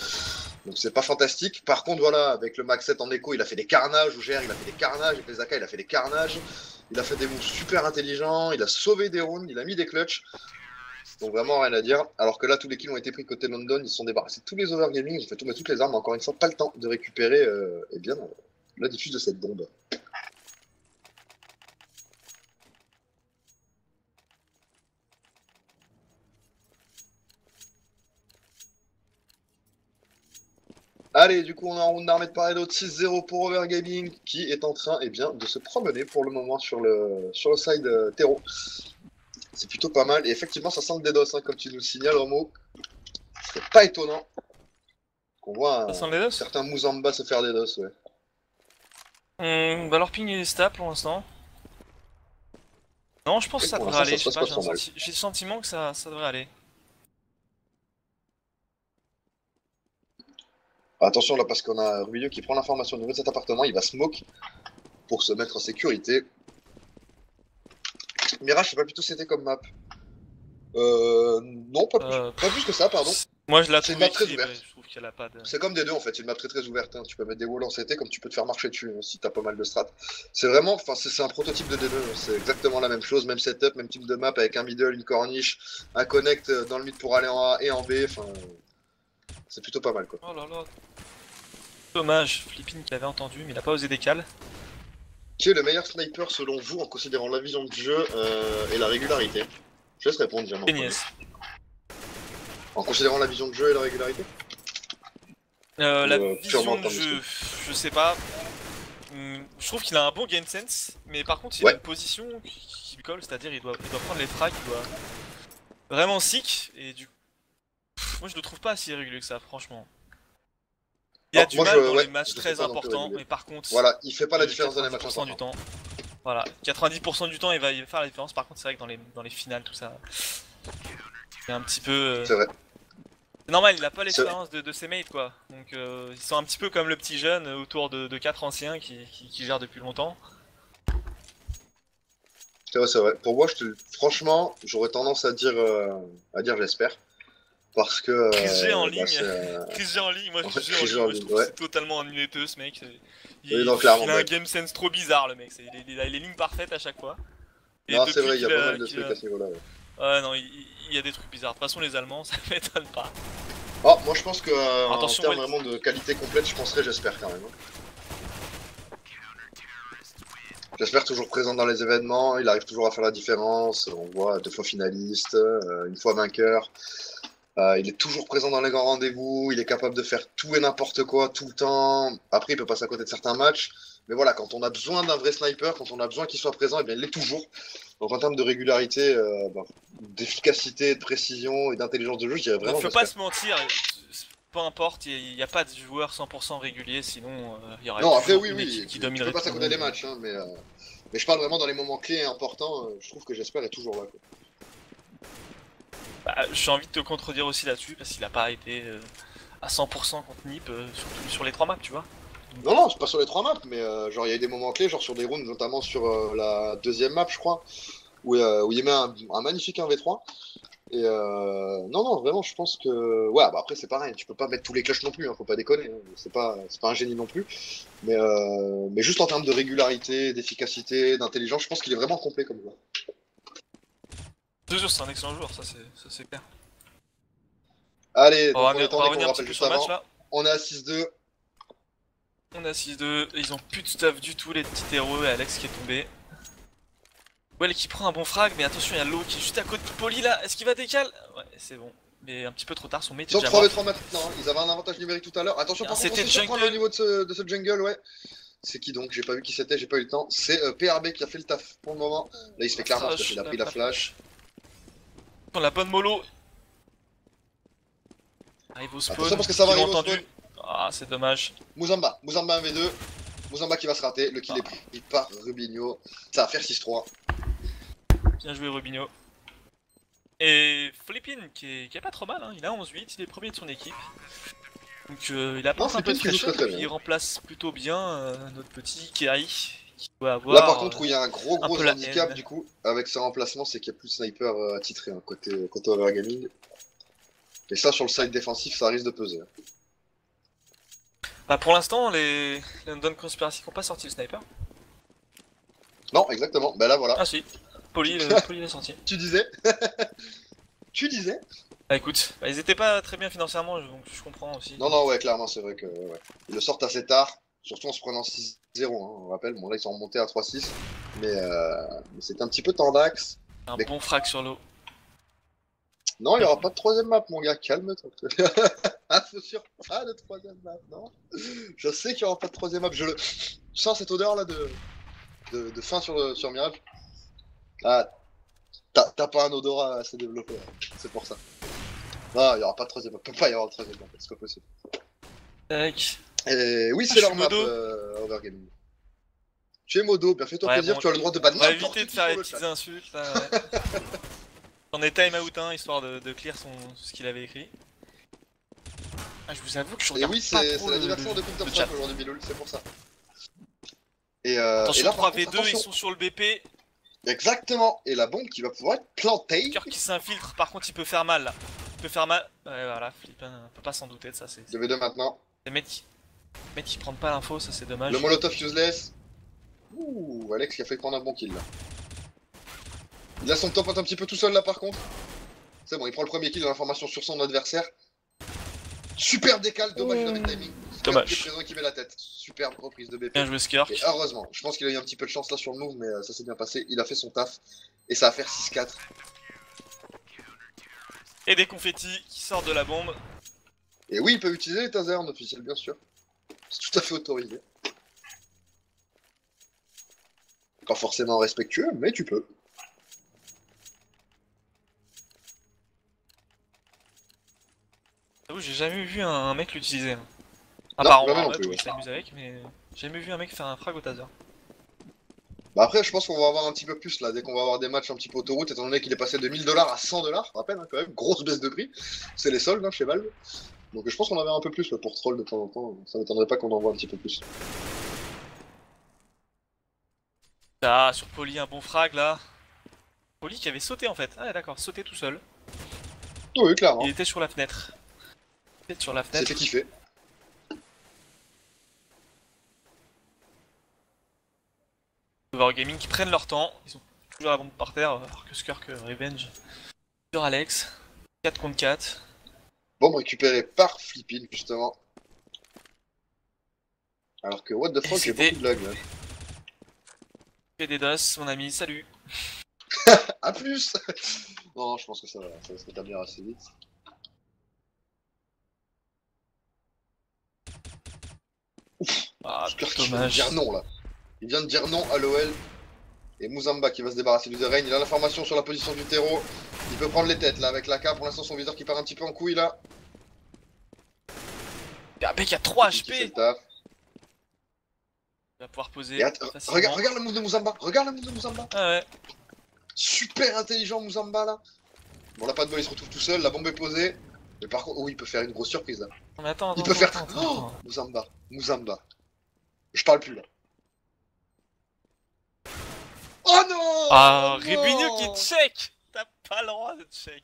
Donc c'est pas fantastique. Par contre, voilà, avec le Max 7 en écho, il a fait des carnages, au GR il a fait des carnages, avec les AK il a fait des carnages, il a fait des moves super intelligents, il a sauvé des rounds, il a mis des clutches. Donc vraiment rien à dire. Alors que là, tous les kills ont été pris côté London, ils se sont débarrassés de tous les overgaming, ils ont fait tomber toutes les armes, mais encore une fois, pas le temps de récupérer eh bien, la diffuse de cette bombe. Allez, du coup, on est en round d'armée de part et d'autre, 6-0 pour Overgaming, qui est en train bien, de se promener pour le moment sur le side terreau. C'est plutôt pas mal, et effectivement, ça sent le DDoS, hein, comme tu nous le signales, Romo. C'est pas étonnant qu'on voit Ça sent le DDoS certain Mouzamba se faire DDoS, ouais. Bah leur ping est stable pour l'instant. Non, je pense que ça pour devrait l'instant, aller, ça je se sais passe pas, pas trop mal. j'ai le sentiment que ça devrait aller. Attention là, parce qu'on a Rubio qui prend l'information au niveau de cet appartement, il va smoke pour se mettre en sécurité. Mirage, je sais pas plutôt c'était comme map. Non, pas plus que ça, pardon. Moi je la C'est une trouve map très équilibrée, ouverte. je trouve qu'elle a pas de... C'est comme des deux en fait, c'est une map très très ouverte. Hein. Tu peux mettre des walls en CT comme tu peux te faire marcher dessus hein, si t'as pas mal de strats. C'est vraiment, enfin c'est un prototype de D2, c'est exactement la même chose, même setup, même type de map avec un middle, une corniche, un connect dans le mid pour aller en A et en B, enfin c'est plutôt pas mal quoi. Oh là là. Dommage, Flippin qui avait entendu mais il a pas osé décaler. Qui est le meilleur sniper selon vous en considérant la vision de jeu et la régularité? Je laisse répondre déjà. Agnès. En considérant la vision de jeu et la régularité? La purement vision de en jeu, je sais pas. Je trouve qu'il a un bon game sense, mais par contre il Ouais. a une position qui lui colle, c'est-à-dire il doit prendre les frags, il doit vraiment sick, et du coup, moi je le trouve pas si régulier que ça, franchement. Il y a Alors, du moi, mal dans ouais, les matchs je très sais pas non plus importants, régulier. mais par contre, Voilà, il fait pas la différence dans les matchs 90% du importants. temps. Voilà, 90% du temps il va faire la différence, par contre c'est vrai que dans les finales tout ça, c'est un petit peu... C'est vrai. Normal, il a pas l'expérience de ses mates quoi. Donc ils sont un petit peu comme le petit jeune autour de 4 anciens qui gèrent depuis longtemps. C'est vrai, c'est vrai. Pour moi, franchement, j'aurais tendance à dire j'espère. Parce que Chris G en bah, ligne, c'est Chris G en ligne, moi Chris G en Chris ligne, moi je Jordan, trouve que ouais. c'est totalement ennuyeux ce mec. Oui, Il, non, clairement, il a un bah, game sense trop bizarre le mec, il a les lignes parfaites à chaque fois. Et non, c'est depuis vrai, il y a pas mal de qu'il trucs a... à ce niveau-là. Ouais. Ouais non, il y a des trucs bizarres. De toute façon les Allemands, ça m'étonne pas. Oh, moi je pense que en Attention, termes ouais. vraiment de qualité complète, je penserais j'espère quand même. J'espère toujours présent dans les événements, il arrive toujours à faire la différence. On voit 2 fois finaliste, 1 fois vainqueur. Il est toujours présent dans les grands rendez-vous, il est capable de faire tout et n'importe quoi tout le temps. Après, il peut passer à côté de certains matchs. Mais voilà, quand on a besoin d'un vrai sniper, quand on a besoin qu'il soit présent, eh bien, il l'est toujours. Donc en termes de régularité, d'efficacité, de précision et d'intelligence de jeu, je dirais Donc vraiment faut pas j'espère. se mentir, peu importe, il n'y a pas de joueur 100% régulier, sinon il y aurait Non, après toujours oui, une oui, équipe qui tu peux dominerait passer tout à le côté des monde. matchs, hein, mais je parle vraiment dans les moments clés et importants, je trouve que j'espère est toujours là. Quoi. Bah, j'ai envie de te contredire aussi là-dessus, parce qu'il a pas été à 100% contre Nip, surtout sur les 3 maps, tu vois. Non, non, c'est pas sur les 3 maps, mais genre il y a eu des moments clés, genre sur des rounds, notamment sur la 2e map, je crois, où il met un magnifique 1v3. Et non, non, vraiment, je pense que. Ouais, bah après, c'est pareil, tu peux pas mettre tous les clutches non plus, hein, faut pas déconner, hein, c'est pas un génie non plus. Mais juste en termes de régularité, d'efficacité, d'intelligence, je pense qu'il est vraiment complet comme joueur. Toujours, c'est un excellent joueur, ça c'est clair. Allez, On va, donc on est on en va est qu'on revenir un petit rappelle peu juste sur le match avant. là. On est à 6-2. On a 6-2, ils ont plus de stuff du tout, les petits héros, et Alex qui est tombé. Well qui prend un bon frag, mais attention, il y a Low qui est juste à côté de Poli là, est-ce qu'il va décal? Ouais, c'est bon. Mais un petit peu trop tard, son mate est Sur déjà mort. 3v3 maintenant, hein, ils avaient un avantage numérique tout à l'heure. Attention, par contre, on C'était se le fait surprendre au jungle. niveau de ce jungle, ouais. C'est qui donc? J'ai pas vu qui c'était, j'ai pas eu le temps. C'est PRB qui a fait le taf pour le moment. Là, il se fait clairement parce qu'il a pris la flash. Dans la bonne mollo. Arrive au spawn, Attention parce que ça va ils l'ont arriver au spawn. entendu. Ah, c'est dommage. Muzamba 1v2. Muzamba qui va se rater. Le kill est pris par Rubinho. Ça va faire 6-3. Bien joué Rubinho. Et Flippin qui est pas trop mal, hein. Il a 11-8, il est premier de son équipe. Donc il apporte un peu de fraîcheur, et puis il remplace plutôt bien notre petit Kerry qui doit avoir. Là par contre où il y a un gros handicap haine. du coup avec ce remplacement, c'est qu'il n'y a plus de sniper attitré hein, côté Overgaming. Et ça sur le side défensif ça risque de peser. Bah pour l'instant les London Conspiracy n'ont pas sorti le sniper. Non exactement, bah là voilà. Ah si, Poli l'a sorti. Tu disais Tu disais Bah écoute, bah, ils étaient pas très bien financièrement donc je comprends aussi. Non non ouais clairement c'est vrai que ouais. Ils le sortent assez tard, surtout en se prenant 6-0 hein, on rappelle, bon là ils sont remontés à 3-6 mais c'était un petit peu tendax. Un bon frag sur l'eau. Non, il n'y aura pas de 3ème map, mon gars, calme-toi. Ah, faut sûr, pas de 3ème map, non. Je sais qu'il n'y aura pas de 3ème map, je sens cette odeur là de fin sur Mirage. Ah, t'as pas un odorat assez développé, hein. C'est pour ça. Non, il n'y aura pas de 3ème map, peut pas y avoir de 3ème map, c'est pas possible. Tac. Et oui, c'est leur map, Modo. Overgaming. Tu es Modo, bien fais-toi plaisir, bon, tu as le droit de battre on va n'importe éviter de qui faire sur les le petites chat. insultes là. Ouais. On est time out hein, histoire de clear ce qu'il avait écrit. Ah, je vous avoue que je Et regarde oui, pas c'est trop l'anniversaire de le Counter-Strike chat. aujourd'hui, Biloul, c'est pour ça. Et Attention, là, par contre, 3v2, attention. ils sont sur le BP. Exactement, et la bombe qui va pouvoir être plantée. Cœur qui s'infiltre, par contre il peut faire mal là. Il peut faire mal. Ouais voilà, Flippin, on peut pas s'en douter de ça. C'est 2v2 maintenant. les mecs qui prennent pas l'info, ça c'est dommage. Le molotov useless. Ouh, Alex qui a fait prendre un bon kill là. Il a son top un petit peu tout seul là par contre. C'est bon, il prend le premier kill de l'information sur son adversaire. Super décal, dommage il avait le timing. Dommage. Qui est présent qui met la tête. Superbe reprise de BP. Bien joué Skirk. Et heureusement, je pense qu'il a eu un petit peu de chance là sur le move, mais ça s'est bien passé. Il a fait son taf. Et ça va faire 6-4. Et des confettis qui sortent de la bombe. Et oui, il peut utiliser les tasers en officiel, bien sûr. C'est tout à fait autorisé. Pas forcément respectueux, mais tu peux. J'avoue, j'ai jamais vu un mec l'utiliser. Hein. À Non, part en jamais non mode plus, où ouais. il s'amuse avec, mais j'ai jamais vu un mec faire un frag au taser. Bah après, je pense qu'on va avoir un petit peu plus là, dès qu'on va avoir des matchs un petit peu autoroute, étant donné qu'il est passé de 1000 $ à 100 $, je rappelle, hein, quand même, grosse baisse de prix. C'est les soldes hein, chez Valve. Donc je pense qu'on en avait un peu plus là, pour troll de temps en temps. Ça m'étonnerait pas qu'on en voit un petit peu plus. Ah, sur Poli, un bon frag là. Poli qui avait sauté en fait. Ah, d'accord, sauté tout seul. Oui, Il clairement. était sur la fenêtre. Il était sur la C'est fenêtre. fait kiffer. Gaming qui prennent leur temps. Ils ont toujours la bombe par terre, alors que Skirk Revenge sur Alex. 4 contre 4. Bombe récupérée par Flippin, justement. Alors que what the fuck, j'ai c'était- beaucoup de lag là. Fais des DOS, mon ami, salut. A plus. Non, je pense que ça va se rétablir assez vite. Ah, Skirk qui vient de dommage. dire non là. Il vient de dire non à l'OL. Et Mouzamba qui va se débarrasser du The Rain. Il a l'information sur la position du terreau. Il peut prendre les têtes là avec l'AK. Pour l'instant, son viseur qui part un petit peu en couille là. PAP qui a 3 Qui fait HP. le taf. Il va pouvoir poser. Et facilement. regarde le move de Mouzamba. Regarde le move de Mouzamba. Ah ouais. Super intelligent Mouzamba là. Bon, là, pas de bol, il se retrouve tout seul. La bombe est posée. Mais par contre, il peut faire une grosse surprise là. Non, mais attends, Il attends, peut faire. attends, Oh attends. Mouzamba. Je parle plus là. Oh non! Ah, Oh Rebunio non! qui check. T'as pas le droit de check.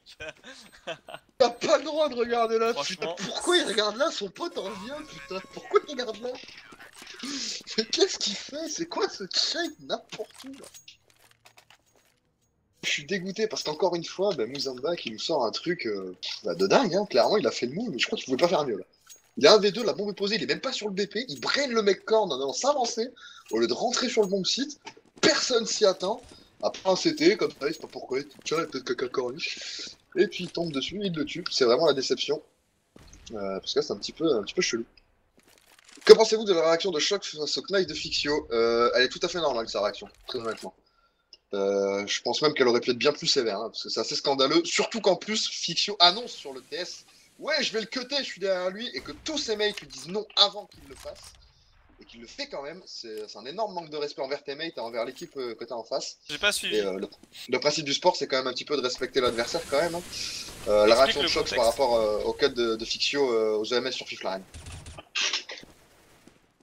T'as pas le droit de regarder là, putain. Franchement. Pourquoi il regarde là? Son pote en vient, putain. Pourquoi il regarde là? Mais qu'est-ce qu'il fait? C'est quoi ce check? N'importe où là. Je suis dégoûté parce qu'encore une fois, Mouzamba qui nous sort un truc de dingue, hein. Clairement, il a fait le move, mais je crois qu'il pouvait pas faire mieux là. Il a un V2, la bombe est posée, il est même pas sur le BP, il brain le mec corne en allant s'avancer au lieu de rentrer sur le bon site. Personne s'y attend. Après un CT, comme ça, il sait pas pourquoi, tiens, il y a peut-être quelqu'un corniche. Et puis il tombe dessus, il le tue. C'est vraiment la déception. Parce que là, c'est un petit peu chelou. Que pensez-vous de la réaction de Choc face au knife de Fixio? Elle est tout à fait normale, sa réaction, très honnêtement. Je pense même qu'elle aurait pu être bien plus sévère, hein, parce que c'est assez scandaleux. Surtout qu'en plus, Fixio annonce sur le TS ouais, je vais le cutter, je suis derrière lui, et que tous ses mates lui disent non avant qu'il le fasse. Et qu'il le fait quand même, c'est un énorme manque de respect envers tes mates et envers l'équipe que t'as en face. J'ai pas suivi. Et le principe du sport, c'est quand même un petit peu de respecter l'adversaire quand même. Hein. La Explique réaction de le Choc contexte. par rapport au cut de Fixio aux EMS sur Fiflaren.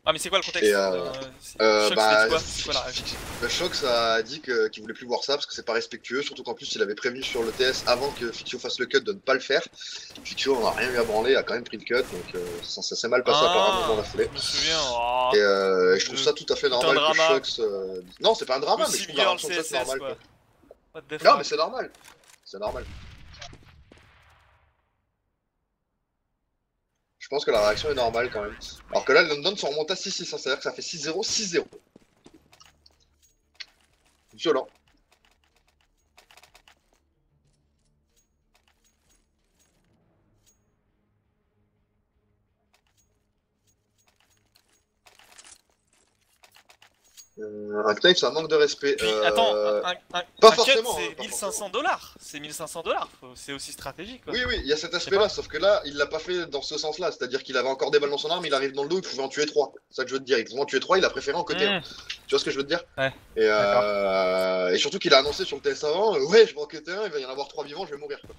Ah, mais c'est quoi le contexte Et Choc, bah, c'est quoi la réaction? le Choc, ça a dit qu'il voulait plus voir ça parce que c'est pas respectueux, surtout qu'en plus il avait prévenu sur le TS avant que Fixio fasse le cut de ne pas le faire. Fixio on a rien eu à branler, a quand même pris le cut, donc ça s'est mal passé apparemment dans la foulée. Je me souviens. Oh, Et je trouve ça tout à fait normal que drama. Choc. Non, c'est pas un drama, mais je Pussy trouve la Girl réaction de Choc CSS normale. quoi. What the Non, fuck. mais c'est normal. C'est normal. Je pense que la réaction est normale quand même. Alors que là, London sont remontés à 6-6, hein, c'est-à-dire que ça fait 6-0, 6-0. Violent. Un knife, c'est un manque de respect. Puis attends, pas un forcément, cut hein, c'est pas 1500 $. C'est 1500 $. C'est aussi stratégique quoi. Oui, oui, il y a cet sais aspect-là, pas. sauf que là, il l'a pas fait dans ce sens-là. C'est-à-dire qu'il avait encore des balles dans son arme, il arrive dans le dos, il pouvait en tuer 3. C'est ça que je veux te dire. Il pouvait en tuer 3, il a préféré en côté 1. Tu vois ce que je veux te dire? Ouais. Et surtout qu'il a annoncé sur le TS avant, ouais, je vais en côté 1, il va y en avoir 3 vivants, je vais mourir. Quoi.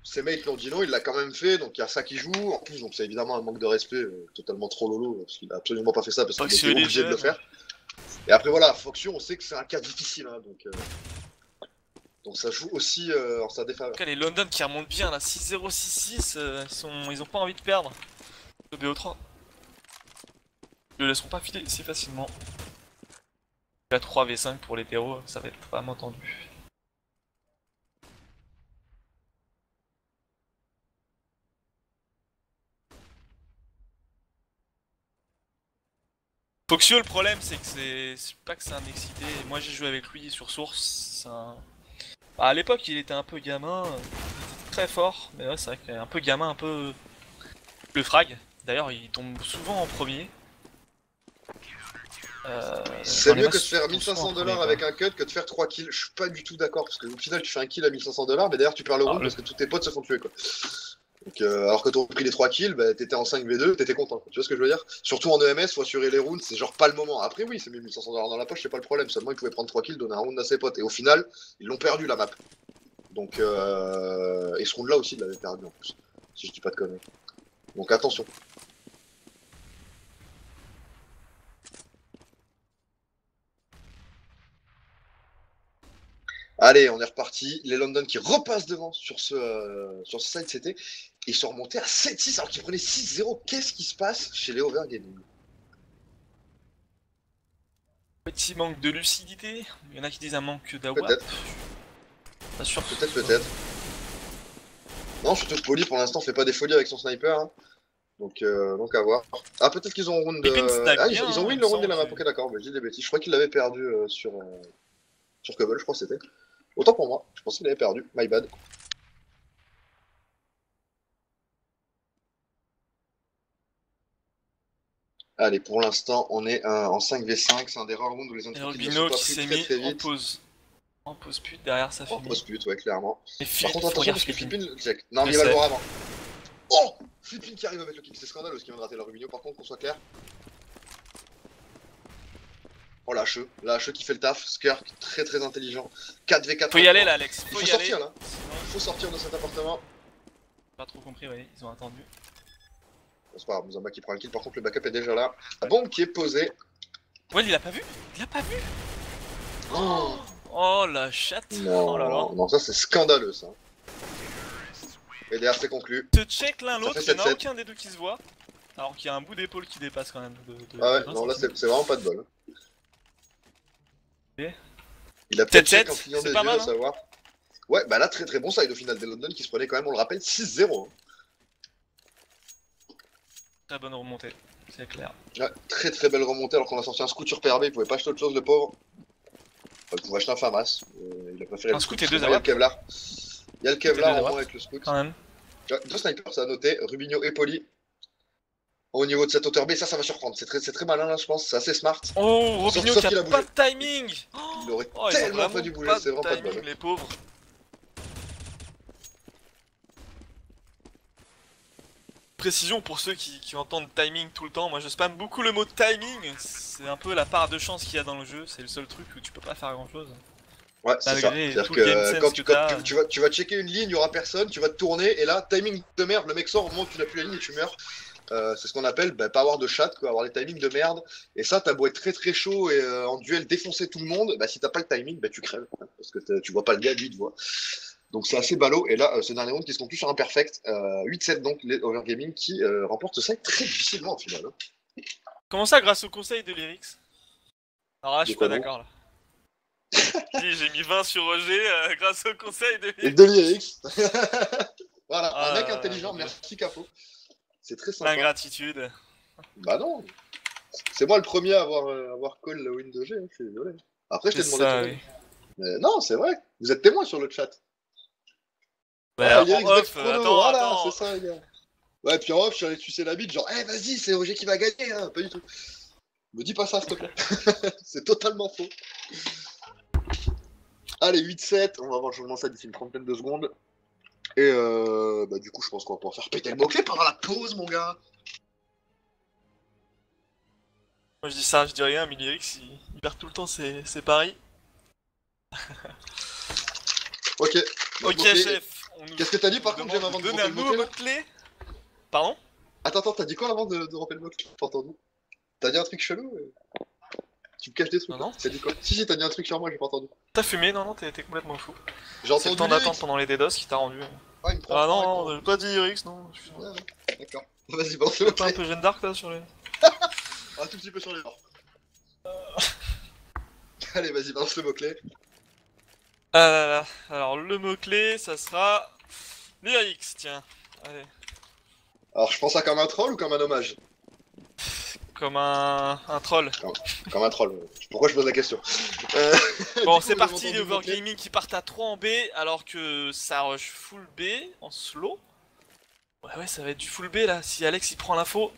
Ses mates l'ont dit non, il l'a quand même fait, donc il y a ça qui joue. En plus, donc c'est évidemment un manque de respect totalement trop lolo, parce qu'il a absolument pas fait ça, parce qu'il était obligé de le faire. Et après voilà, Foxio, on sait que c'est un cas difficile, hein, donc ça joue aussi en sa défaveur. En tout cas, les London qui remontent bien là, 6-0, 6-6, ils ont pas envie de perdre. Le BO3. Ils le laisseront pas filer si facilement. La 3v5 pour les terreaux, ça va être vraiment tendu. Foxio, le problème c'est que c'est pas que c'est un excité. Moi j'ai joué avec lui sur Source. Bah, à l'époque il était un peu gamin, très fort, mais ouais c'est vrai qu'il est un peu gamin, un peu le frag. D'ailleurs il tombe souvent en premier. C'est mieux que de faire 1500 $ avec un cut que de faire 3 kills. Je suis pas du tout d'accord parce que au final tu fais un kill à 1500 $, mais d'ailleurs tu perds le round parce que tous tes potes se font tuer quoi. Donc, alors que t'aurais pris les 3 kills, bah, t'étais en 5v2, t'étais content. Tu vois ce que je veux dire? Surtout en EMS, faut assurer les rounds, c'est genre pas le moment. Après, oui, c'est 1500 $ dans la poche, c'est pas le problème. Seulement, ils pouvaient prendre 3 kills, donner un round à ses potes. Et au final, ils l'ont perdu la map. Donc, et ce round là aussi, ils l'avaient perdu en plus. Si je dis pas de conneries. Donc, attention. Allez, on est reparti. Les London qui repassent devant sur ce side CT. Ils sont remontés à 7-6 alors qu'ils prenaient 6-0. Qu'est-ce qui se passe chez les Overgaming? Petit manque de lucidité. Il y en a qui disent un manque d'AWAP. Peut-être. Pas sûr. Peut-être. Non, surtout que Poli pour l'instant fait pas des folies avec son sniper. Hein. Donc à voir. Ah, peut-être qu'ils ont round. Ah, ils ont win le round de la map. Ok, d'accord, mais j'ai des bêtises. Je crois qu'il l'avait perdu sur Cobble, je crois que c'était. Autant pour moi, je pensais qu'il avait perdu. My bad. Allez, pour l'instant, on est en 5v5. C'est un des rares rounds où les autres équipes ne sont pas qui s'est mis très vite. En pause pute, derrière ça finit. En pause pute, ouais, clairement. Par contre, attention parce que Flippin check. Non, mais il va le voir avant. Oh, Flippin qui arrive avec le kill. C'est scandaleux ce qu'il vient de rater la Rubinho, par contre, qu'on soit clair. Oh, la HE qui fait le taf. Skirk, très intelligent. 4v4. Faut y aller là, Alex. Faut sortir là. Faut sortir de cet appartement. Pas trop compris, ouais, ils ont attendu. C'est pas grave, Muzamba qui prend le kill, par contre le backup est déjà là. La bombe qui est posée. Ouais, il a pas vu. Il a pas vu. Oh, oh la chatte. Non, oh là là. Non, ça c'est scandaleux ça. Et derrière c'est conclu. Se check l'un l'autre, il n'y en a aucun des deux qui se voit. Alors qu'il y a un bout d'épaule qui dépasse quand même. Ah ouais, non là c'est vraiment pas de bol. Okay. Il a peut-être check en clignant des yeux à savoir. Ouais, bah là très bon side au final des London qui se prenait quand même, on le rappelle, 6-0. Hein. Très bonne remontée, c'est clair. Ouais, très belle remontée alors qu'on a sorti un scout sur PRB, il pouvait pas acheter autre chose le pauvre. Enfin, il pouvait acheter un FAMAS, il a préféré un scout et 2 il y a le Kevlar. Il y a le Kevlar en moins avec le scout. Quand même. Ouais, 2 snipers, ça a noté, Rubinho et Poli. Au niveau de cette hauteur B, ça va surprendre, c'est très malin là je pense, c'est assez smart. Oh, Rubinho qui a pas de timing. Il aurait tellement pas dû bouger, c'est vraiment pas de bol. Les pauvres. Précision pour ceux qui entendent timing tout le temps, moi je spamme beaucoup le mot timing, c'est un peu la part de chance qu'il y a dans le jeu, c'est le seul truc où tu peux pas faire grand chose. Ouais, c'est ça. C'est-à-dire que quand tu vas checker une ligne, il y aura personne, tu vas te tourner et là, timing de merde, le mec sort au moment où tu n'as plus la ligne et tu meurs. C'est ce qu'on appelle pas avoir de chat, quoi, avoir les timings de merde. Et ça, t'as beau être très chaud et en duel défoncer tout le monde, bah si t'as pas le timing, bah tu crèves. Hein, parce que tu vois pas le gars, lui il te voit. Donc c'est assez ballot, et là, ce dernier round qui se conclut sur un perfect, 8-7 donc, les Overgaming qui remportent ce set très difficilement au final. Hein. Comment ça, grâce au conseil de Lyrix? Alors là, je suis pas d'accord là. J'ai mis 20 sur Roger grâce au conseil de Lyrix. Et de Lyrix. Voilà, un mec intelligent, merci Capo. C'est très sympa. L'ingratitude. Bah non, c'est moi le premier à avoir call le win de G, hein, je suis désolé. Après, je t'ai demandé ça, oui. Mais non, c'est vrai, vous êtes témoin sur le chat. Bah, en off, attends. C'est ça, les gars. Ouais, puis en off, je suis allé sucer la bite, genre, vas-y, c'est Roger qui va gagner, hein. Pas du tout. Me dis pas ça, s'il te plaît. C'est totalement faux. Allez, 8-7, on va voir le changement ça d'ici une trentaine de secondes. Et bah, du coup, je pense qu'on va pouvoir faire péter le mot-clé pendant la pause, mon gars. Moi, je dis ça, je dis rien, mais Lyrix, il perd tout le temps ses paris. Ok. Ok, chef. Qu'est-ce que t'as dit par contre, j'aime avant de donner un nouveau mot-clé? Pardon? Attends, t'as dit quoi avant de rappeler le mot-clé? J'ai pas entendu. T'as dit un truc chelou? Tu me caches des trucs? Non. T'as dit quoi? Si, t'as dit un truc sur moi, j'ai pas entendu. T'as fumé? Non, t'es complètement fou. J'ai entendu. C'est le temps d'attente pendant les DDoS qui t'a rendu. Ah, il me prend non, j'ai pas dit Lyrix, non. Ouais, d'accord. Vas-y, balance le mot-clé. un peu Jeanne d'Arc là sur les. Un tout petit peu sur les bords. Allez, vas-y, balance le mot-clé. Alors le mot-clé, ça sera Lyrix, tiens. Allez. Alors, je pense ça comme un troll ou comme un hommage? Comme un troll. Comme un troll. Pourquoi je pose la question? Bon, c'est parti, les Overgaming qui partent à 3 en B, alors que ça rush full B en slow. Ouais, ça va être du full B là, si Alex il prend l'info.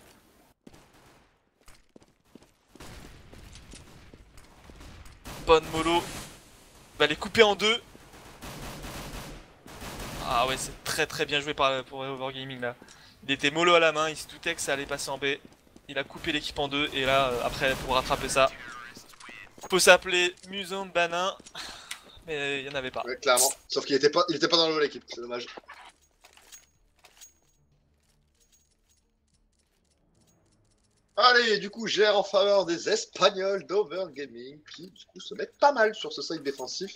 Bonne mollo. Va les couper en deux. Ah ouais, c'est très bien joué pour Overgaming là. Il était mollo à la main, il se doutait que ça allait passer en B. Il a coupé l'équipe en deux et là, après, pour rattraper ça, faut s'appeler Muson Banin, mais il y en avait pas. Ouais, clairement. Sauf qu'il était pas dans l'équipe, c'est dommage. Allez, du coup, gère en faveur des Espagnols d'Overgaming qui, du coup, se mettent pas mal sur ce side défensif.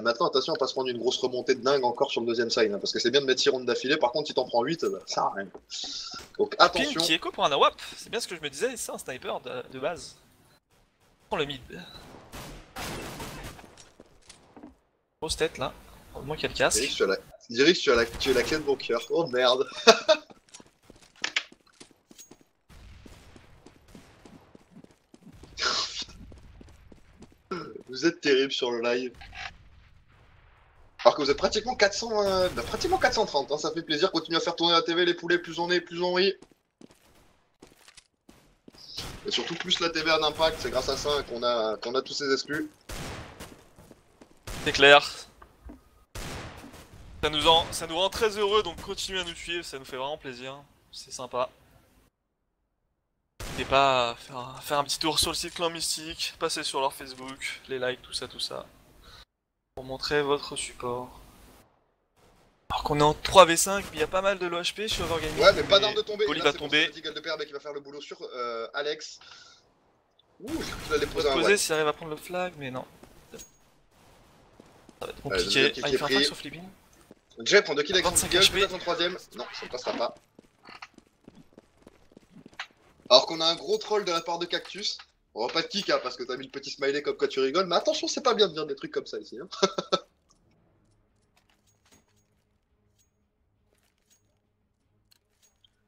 Maintenant, attention à pas se prendre une grosse remontée de dingue encore sur le deuxième side, hein, parce que c'est bien de mettre 6 rounds d'affilée. Par contre, si t'en prends 8, bah, ça sert à rien. Donc attention. Pin qui écho pour un AWP, c'est bien ce que je me disais, c'est un sniper de base. Prends le mid. Grosse tête là, au moins qu'il y a le casque. Direct, tu as la clé de mon cœur. Oh merde. Vous êtes terrible sur le live. Alors que vous êtes pratiquement 400, pratiquement 430, hein, ça fait plaisir. Continuez à faire tourner la TV, les poulets, plus on est, plus on rit. Et surtout, plus la TV a d'impact, c'est grâce à ça qu'on a tous ces exclus. C'est clair. Ça nous rend très heureux, donc continuez à nous suivre, ça nous fait vraiment plaisir. C'est sympa. N'hésitez pas à faire un petit tour sur le site Clan Mystique, passer sur leur Facebook, les likes, tout ça. Pour montrer votre support. Alors qu'on est en 3v5, mais il y a pas mal de l'OHP chez Overgaming. Ouais, mais pas d'arme de tomber. Oli Là, va c'est tomber. Gueule de Père qui va faire le boulot sur Alex. Ouh, j'ai cru qu'il allait Il poser va un poser ouais. s'il arrive à prendre le flag, mais non. Ça va être Le compliqué. deuxième Ah, il fait un flag sur Flipping. Jay prend 2 kills avec son 25 gueule, HP. peut-être en troisième. Non, ça ne passera pas. Alors qu'on a un gros troll de la part de Cactus. On va pas de kick, hein, parce que t'as mis le petit smiley comme quoi tu rigoles, mais attention, c'est pas bien de dire des trucs comme ça ici. Hein.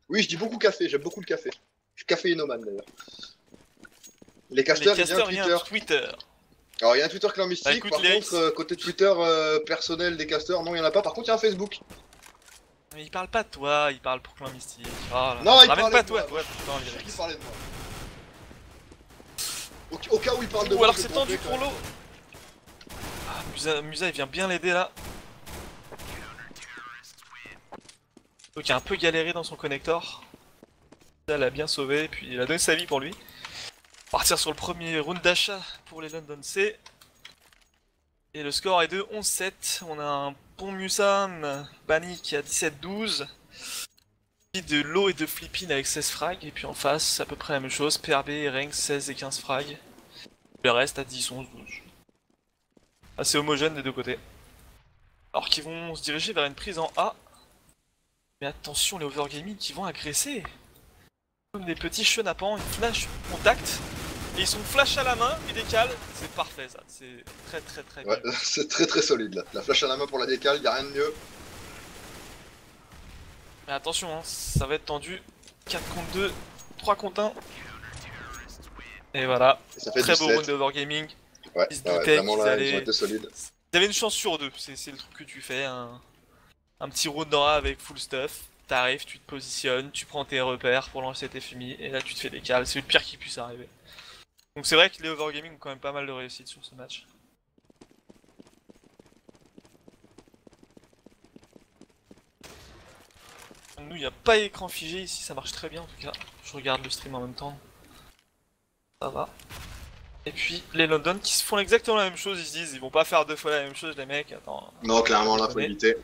Oui, je dis beaucoup café, j'aime beaucoup le café. Je suis caféinomane d'ailleurs. Les casters, il y a un Twitter. Alors il y a un Twitter Clan Mystique, Bah, écoute, par contre, côté Twitter personnel des casters, non il y en a pas, par contre il y a un Facebook. Mais il parle pas de toi, il parle pour Clan Mystique. Oh là là. Non, il Ramène parle pas de toi, moi. putain, Je suis Lyrex. qui parlait de moi. Au cas où il parle de Ou moi. alors je vais c'est tendu tromper, pour quoi. l'eau. Ah, Musa il vient bien l'aider là. Donc il a un peu galéré dans son connector. Ça l'a bien sauvé, puis il a donné sa vie pour lui. Partir sur le premier round d'achat pour les London C. Et le score est de 11-7. On a un bon Musam, Bani qui a 17-12. Puis de l'eau et de Flippin avec 16 frags. Et puis en face, c'est à peu près la même chose. PRB et Rank 16 et 15 frags. Le reste à 10, 11, 12. Assez homogène des deux côtés. Alors qu'ils vont se diriger vers une prise en A. Mais attention, les Overgaming qui vont agresser. Comme des petits chenapans, ils flash contact. Et ils sont flash à la main, ils décalent. C'est parfait ça, c'est très bien. Ouais, c'est très solide là. La flash à la main pour la décale, y'a rien de mieux. Mais attention, hein, ça va être tendu. 4 contre 2, 3 contre 1. Et voilà, Et ça fait très beau 17. round de Overgaming. Ouais, Ils se ouais, doutaient vraiment qu'ils là, allaient... ils ont été solides. Ils avaient une chance sur deux, c'est le truc que tu fais. Un petit round dans A avec full stuff. T'arrives, tu te positionnes, tu prends tes repères pour lancer tes fumis. Et là tu te fais décaler, c'est le pire qui puisse arriver. Donc c'est vrai que les Overgaming ont quand même pas mal de réussite sur ce match. Nous, il n'y a pas écran figé ici, ça marche très bien en tout cas. Je regarde le stream en même temps. Ça va. Et puis les London qui se font exactement la même chose, ils se disent ils vont pas faire deux fois la même chose les mecs, attends. Non, clairement là, faut éviter.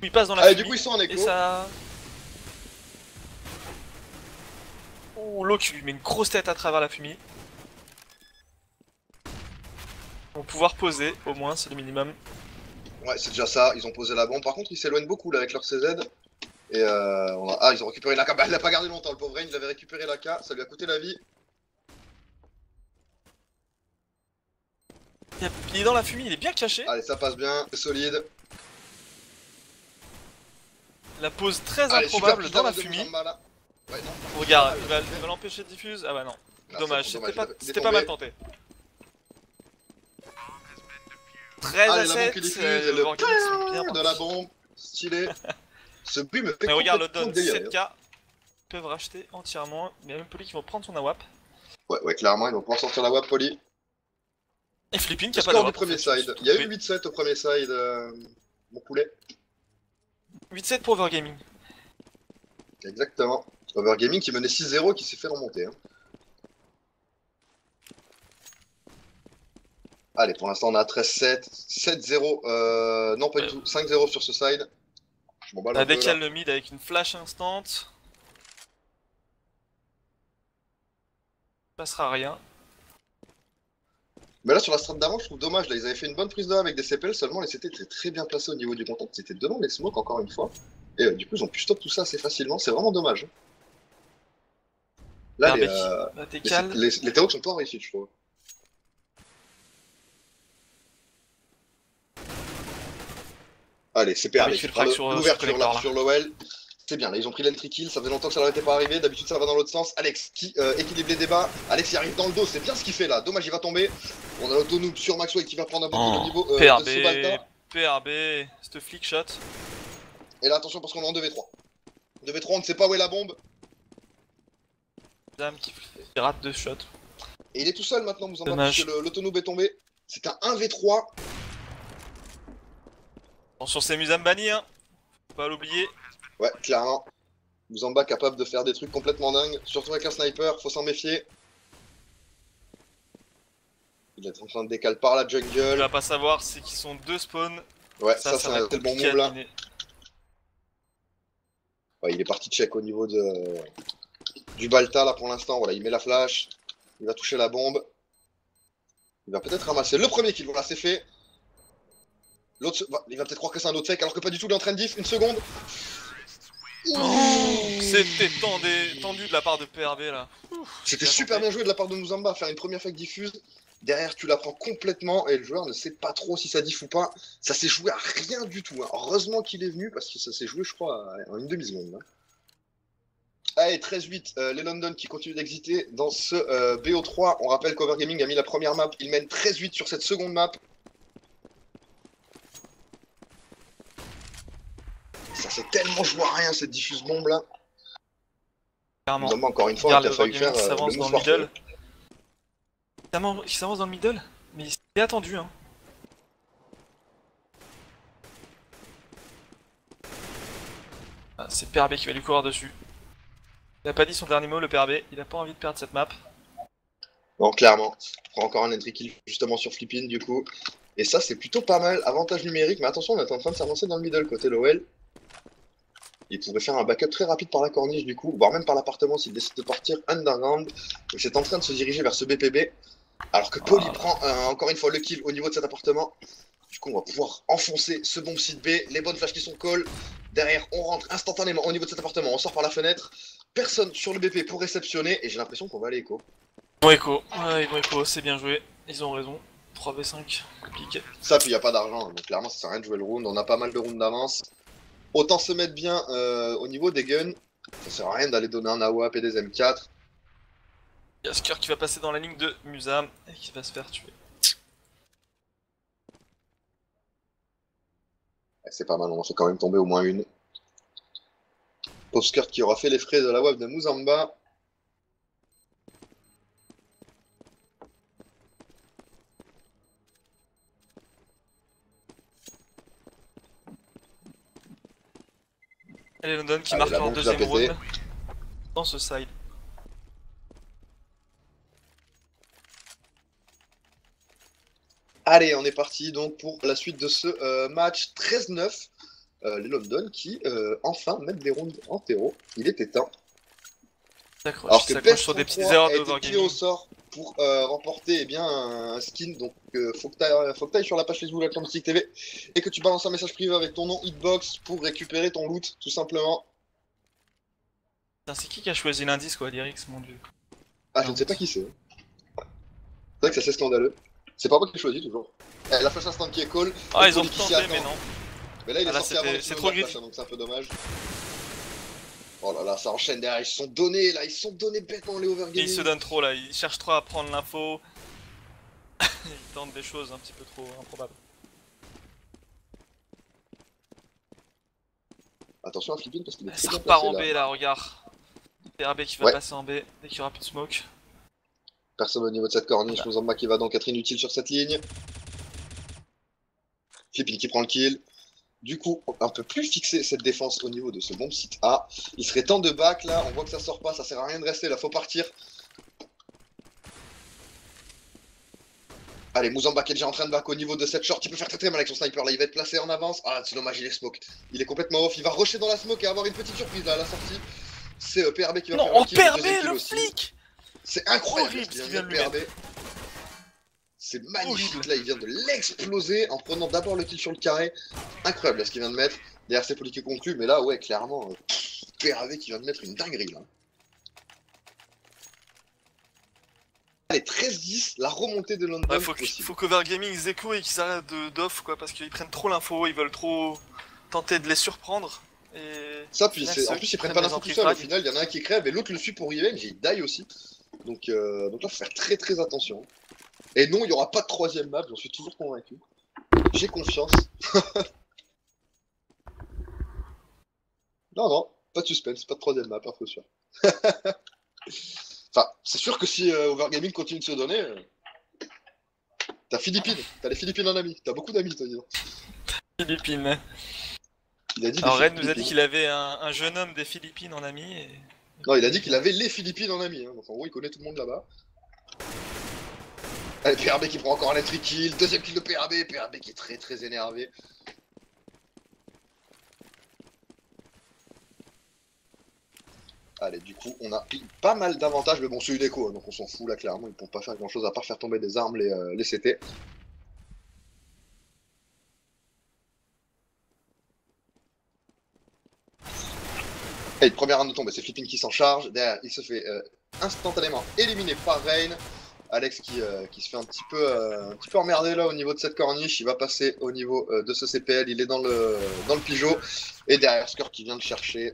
Ils passent dans la Allez, fumée, du coup, ils sont en écho. et ça... Oh, l'eau qui lui met une grosse tête à travers la fumée. Ils vont pouvoir poser, au moins, c'est le minimum. Ouais, c'est déjà ça, ils ont posé la bombe. Par contre, ils s'éloignent beaucoup là avec leur CZ. Et ah, ils ont récupéré l'AK. Bah, il l'a pas gardé longtemps, le pauvre Rain, il avait récupéré l'AK, ça lui a coûté la vie. Il est dans la fumée, il est bien caché. Allez, ça passe bien, c'est solide. La pose très Allez, improbable super dans la de fumée. Muzamba, là. Ouais, non. Regarde, il va l'empêcher de diffuse. Ah bah non. Ah, Dommage, c'est bon, c'était pas mal tenté. 13 Allez, à la bombe 7, qui diffuse et le Overgaming sont bien de la bombe, stylé. Ce bruit me fait mais regarde le complètement don, délirer. 7k. Ils peuvent racheter entièrement. Il y a même Poly qui vont prendre son AWAP. Ouais, clairement, ils vont pouvoir sortir la WAP poly. Et Flipping qui Le a pas de score du AWAP. premier side. Il y a eu 8-7 au premier side, mon poulet. 8-7 pour Overgaming. Exactement. Overgaming qui menait 6-0 qui s'est fait remonter. Hein. Allez, pour l'instant on a 13-7, 7-0, non pas du tout, 5-0 sur ce side. Je m'emballe un peu là. Décale le mid avec une flash instant. Passera rien. Mais là sur la strat d'avant je trouve dommage, là ils avaient fait une bonne prise de A avec des CPL, seulement les CT étaient très bien placés au niveau du contact, c'était devant les smokes encore une fois. Et du coup ils ont pu stop tout ça assez facilement, c'est vraiment dommage. Là les Théo sont pas réussis je trouve. Allez, c'est perdu. L'ouverture là sur Lowell. C'est bien, là ils ont pris l'entry kill, ça faisait longtemps que ça leur était pas arrivé, d'habitude ça va dans l'autre sens. Alex qui équilibre les débats, Alex y arrive dans le dos, c'est bien ce qu'il fait là, dommage il va tomber. On a l'auto-noob sur Maxwell qui va prendre un peu de niveau PRB, de Subalta. PRB, c'est flick shot. Et là attention parce qu'on est en 2v3. 2v3 on ne sait pas où est la bombe. Dame qui rate 2 shots. Et il est tout seul maintenant, vous en parce que l'auto-noob est tombé. C'est un 1v3. Attention c'est Musam banni hein, faut pas l'oublier. Ouais, clairement. Muzamba capable de faire des trucs complètement dingues, surtout avec un sniper, faut s'en méfier. Il est en train de décaler par la jungle. Tu vas pas savoir, c'est qu'ils sont 2 spawns. Ouais, ça c'est le bon move là. Ouais, il est parti check au niveau du Balta là pour l'instant. Voilà, il met la flash, il va toucher la bombe. Il va peut-être ramasser le premier kill, voilà, c'est fait. L'autre, il va peut-être croire que c'est un autre fake alors que pas du tout, il est en train de diff, une seconde. C'était tendu de la part de PRB là. C'était super bien joué de la part de Muzamba, faire une première fake diffuse. Derrière, tu la prends complètement et le joueur ne sait pas trop si ça diff ou pas. Ça s'est joué à rien du tout. Hein. Heureusement qu'il est venu parce que ça s'est joué, je crois, en une demi-seconde. Hein. Allez, 13-8, les London qui continuent d'exiter dans ce BO3. On rappelle qu'Overgaming a mis la première map. Il mène 13-8 sur cette seconde map. Ça s'est tellement joué à rien cette diffuse bombe là. Clairement. Encore une fois, il a fallu faire le move middle. Il s'avance dans le middle, mais il est attendu hein. Ah, c'est PRB qui va lui courir dessus. Il a pas dit son dernier mot le PRB, il a pas envie de perdre cette map. Non, clairement. Il prend encore un entry kill justement sur Flippin du coup. Et ça c'est plutôt pas mal, avantage numérique, mais attention on est en train de s'avancer dans le middle côté Lowell. Il pourrait faire un backup très rapide par la corniche du coup, voire même par l'appartement s'il décide de partir underground. Il est en train de se diriger vers ce BPB. Alors que Paul il prend encore une fois le kill au niveau de cet appartement. Du coup on va pouvoir enfoncer ce bon site B, les bonnes flashs qui sont call. Derrière on rentre instantanément au niveau de cet appartement, on sort par la fenêtre. Personne sur le BP pour réceptionner et j'ai l'impression qu'on va aller écho. Ils vont écho, ouais ils vont écho, c'est bien joué, ils ont raison. 3v5, compliqué. Ça puis y a pas d'argent, donc clairement ça sert à rien de jouer le round, on a pas mal de rounds d'avance. Autant se mettre bien au niveau des guns, ça sert à rien d'aller donner un AWP et des M4. Y'a Sker qui va passer dans la ligne de Musam et qui va se faire tuer. C'est pas mal, on en fait quand même tomber au moins une. Pauvre qui aura fait les frais de la web de Muzamba. Et les London qui marque en deuxième round dans ce side. Allez, on est parti donc pour la suite de ce match 13-9. Les London qui enfin mettent des rounds en terreau. Il était temps. Alors que Best sur des petites erreurs d'Overgaming au sort pour remporter bien un skin. Donc faut que t'ailles sur la page Facebook de Atlantic TV et que tu balances un message privé avec ton nom Hitbox pour récupérer ton loot tout simplement. C'est qui a choisi l'indice quoi, Lyrix, mon dieu. Ah, je ne sais pas qui c'est. C'est vrai que c'est assez scandaleux. C'est pas moi qui l'ai choisi toujours. La flash instant qui est call. Ah, ils ont tenté, mais non. Mais là, il est sorti avant c'est trop gris. Donc c'est un peu dommage. Oh là là, ça enchaîne derrière. Ils se sont donnés là, ils se sont donnés bêtement les Overgaming. Ils se donnent trop là, ils cherchent trop à prendre l'info. Ils tentent des choses un petit peu trop improbables. Attention à Flippin parce qu'il est très ça bien repart placé, en B là, regarde. PRB qui va passer en B dès qu'il y aura plus de smoke. Personne au niveau de cette corniche, Muzamba qui va donc être inutile sur cette ligne. Flippin qui prend le kill. Du coup, un peu plus fixer cette défense au niveau de ce bon site A. Il serait temps de back là, on voit que ça sort pas, ça sert à rien de rester là, faut partir. Allez, Mouzamba qui est déjà en train de back au niveau de cette short, il peut faire très très mal avec son sniper là, il va être placé en avance. Ah, c'est dommage, il est smoke. Il est complètement off, il va rusher dans la smoke et avoir une petite surprise là à la sortie. C'est PRB qui va Non, faire on le kill, le PRB deuxième kill le aussi. flic. C'est incroyable Horrible ce qu'il vient de PRB. C'est magnifique, là il vient de l'exploser en prenant d'abord le kill sur le carré. Incroyable là, ce qu'il vient de mettre. Derrière c'est Poli qui conclut, mais là ouais clairement, PRV qui vient de mettre une dinguerie là. Allez, 13-10, la remontée de London. Ouais, faut qu'Overgaming ils écho et qu'ils arrêtent d'off quoi, parce qu'ils prennent trop l'info, ils veulent trop tenter de les surprendre. Et ça, puis en plus ils prennent pas l'info tout seul, au final il y en a un qui crève et l'autre le suit pour revenge et il die aussi. Donc là faut faire très très attention. Et non, il n'y aura pas de troisième map, j'en suis toujours convaincu. J'ai confiance. Non, non, pas de suspense, pas de troisième map, info sûr. Enfin, c'est sûr que si Overgaming continue de se donner, t'as Philippines, t'as les Philippines en amis, t'as beaucoup d'amis toi, dis donc. Philippines. Il a dit alors Red nous a dit qu'il avait un jeune homme des Philippines en ami. Et... non, il a dit qu'il avait les Philippines en amis, hein. Donc en gros il connaît tout le monde là-bas. Allez, PRB qui prend encore un entry kill, deuxième kill de PRB, PRB qui est très très énervé. Allez, du coup, on a pas mal d'avantages, mais bon, c'est une écho, hein, donc on s'en fout là, clairement. Ils ne pourront pas faire grand chose à part faire tomber des armes, les CT. Et première arme de tombe, c'est Flipping qui s'en charge. Derrière, il se fait instantanément éliminer par Rain. Alex qui se fait un petit peu emmerder là au niveau de cette corniche. Il va passer au niveau de ce CPL. Il est dans le pigeot. Et derrière, Score qui vient le chercher.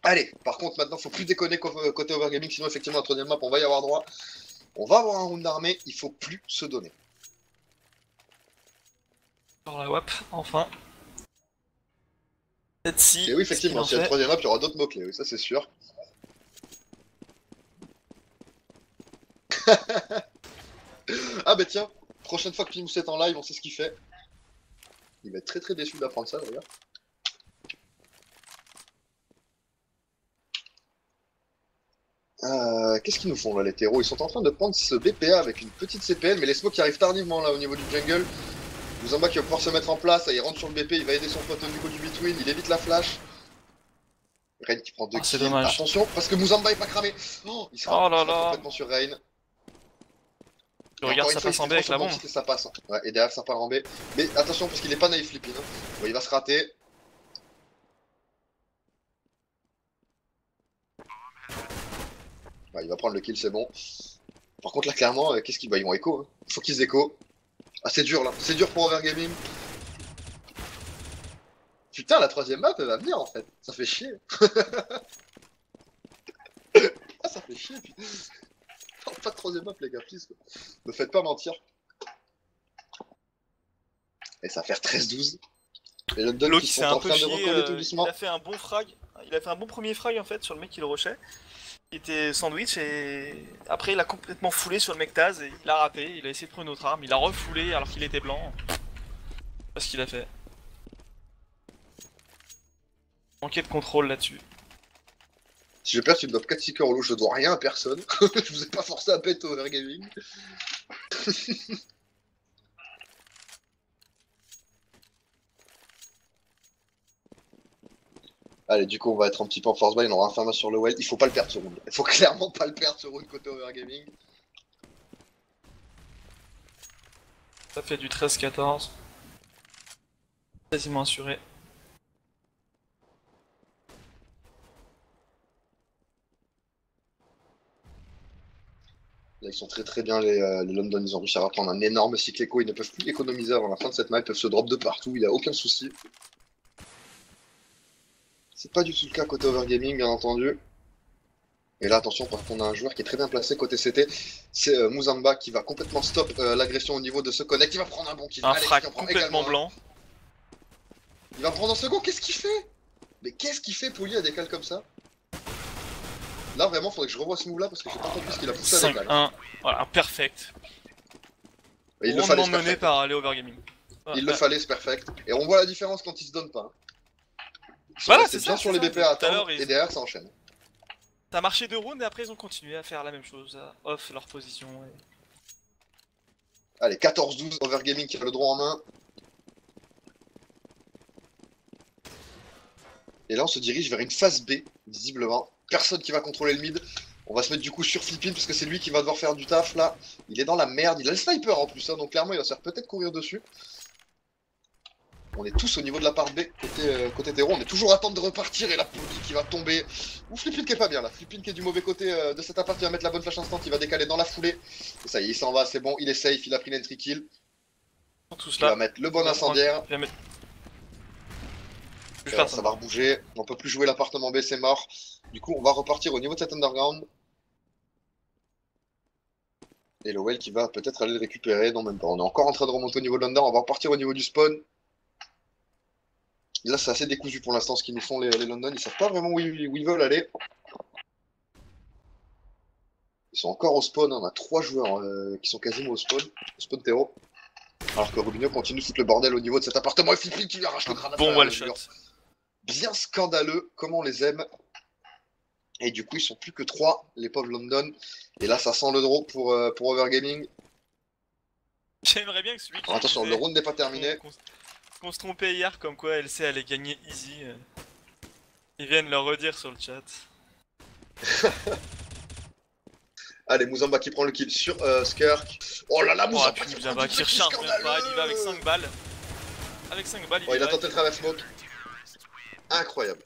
Allez, par contre, maintenant, faut plus déconner côté Overgaming. Sinon, effectivement, la troisième map, on va y avoir droit. On va avoir un round d'armée. Il faut plus se donner. Sur la WAP, enfin. Et oui, effectivement, s'il y a le troisième map, il y aura d'autres mots-clés. Oui, ça, c'est sûr. Ah bah tiens, prochaine fois que Pimous est en live, on sait ce qu'il fait. Il va être très très déçu d'apprendre ça d'ailleurs. Qu'est-ce qu'ils nous font là les terreaux? Ils sont en train de prendre ce BPA avec une petite CPL, mais les smokes qui arrivent tardivement là au niveau du jungle. Mouzamba qui va pouvoir se mettre en place, il rentre sur le BP, il va aider son pote au niveau du between, il évite la flash. Rain qui prend 2 kills, dommage. Attention parce que Mouzamba est pas cramé. Oh, il sera complètement sur Rain. Tu regardes, ça passe en B avec la bombe. Ça passe. Ouais, et derrière ça part en B. Mais attention parce qu'il est pas naïf Flippin. Ouais, il va se rater. Ouais, il va prendre le kill, c'est bon. Par contre là clairement, qu'est-ce qu'ils ils vont écho. Hein. Faut qu'ils écho. Ah c'est dur là, c'est dur pour Overgaming. Putain, la troisième map elle va venir en fait. Ça fait chier. Ah ça fait chier putain. Pas de troisième map les gars, please. Me faites pas mentir. Et ça va faire 13-12. Et London qui sont en train de recoller tout doucement. Il a fait un bon frag. Il a fait un bon premier frag en fait sur le mec qui le rushait. Il était sandwich et après il a complètement foulé sur le mec Taz et il a raté. Il a essayé de prendre une autre arme. Il a refoulé alors qu'il était blanc. Je sais pas ce qu'il a fait. Manqué de contrôle là-dessus. Si je perds, tu me dois 4 seekers au lot, je dois rien à personne. Je vous ai pas forcé à pète au Overgaming. Allez, du coup, on va être un petit peu en force buy, on aura un Pharma sur le well. Il faut pas le perdre ce round. Il faut clairement pas le perdre ce round côté Overgaming. Ça fait du 13-14. Quasiment assuré. Là, ils sont très très bien les London, ils ont réussi à prendre un énorme cycle écho, ils ne peuvent plus économiser avant la fin de cette map, ils peuvent se drop de partout, il n'y a aucun souci. C'est pas du tout le cas côté Overgaming bien entendu. Et là attention parce qu'on a un joueur qui est très bien placé côté CT, c'est Mouzamba qui va complètement stop l'agression au niveau de ce connect, il va prendre un bon kill. Un frag complètement blanc. Il va prendre un second, qu'est-ce qu'il fait? Mais qu'est-ce qu'il fait Poli à décale comme ça? Là vraiment faudrait que je revoie ce move là parce que j'ai pas compris ce qu'il a poussé à décale. 5-1, voilà, perfect. Et il le fallait mené par aller Overgaming. Il le fallait, c'est perfect. Et on voit la différence quand il se donne pas. Voilà, c'est bien sur les BP à attendre, et derrière ça enchaîne. Ça a marché 2 rounds et après ils ont continué à faire la même chose, à off leur position. Allez, 14-12, Overgaming qui a le droit en main. Et là on se dirige vers une phase B, visiblement. Personne qui va contrôler le mid. On va se mettre du coup sur Flippin parce que c'est lui qui va devoir faire du taf là. Il est dans la merde, il a le sniper en plus, hein, donc clairement il va se faire peut-être courir dessus. On est tous au niveau de la part B, côté terreau, on est toujours à attendre de repartir et la Poly qui va tomber. Ou Flippin qui est pas bien là, Flippin qui est du mauvais côté de cet appart, il va mettre la bonne flash instant, il va décaler dans la foulée. Et ça y est, il s'en va, c'est bon, il est safe, il a pris l'entry kill. Il va mettre le bon incendiaire. Ça va rebouger, on peut plus jouer l'appartement B, c'est mort. Du coup, on va repartir au niveau de cet underground. Et le well qui va peut-être aller le récupérer, non même pas. On est encore en train de remonter au niveau de l'under, on va repartir au niveau du spawn. Là, c'est assez décousu pour l'instant ce qu'ils nous font les London. Ils savent pas vraiment où ils veulent aller. Ils sont encore au spawn. On a 3 joueurs qui sont quasiment au spawn terreau. Alors que Rubinho continue de foutre le bordel au niveau de cet appartement. Et Flippin qui lui arrache le crâne. Bon one shot. Bien scandaleux, comme on les aime. Et du coup, ils sont plus que 3, les pauvres London. Et là, ça sent le draw pour Overgaming. J'aimerais bien que celui qui. Attention, le round n'est pas terminé. Qu'on se trompait hier comme quoi LC allait gagner easy. Ils viennent le redire sur le chat. Allez, Mouzamba qui prend le kill sur Skirk. Oh là là, Mouzamba qui recharge même pas, il va avec 5 balles. Avec 5 balles, il a tenté le travers smoke. Incroyable.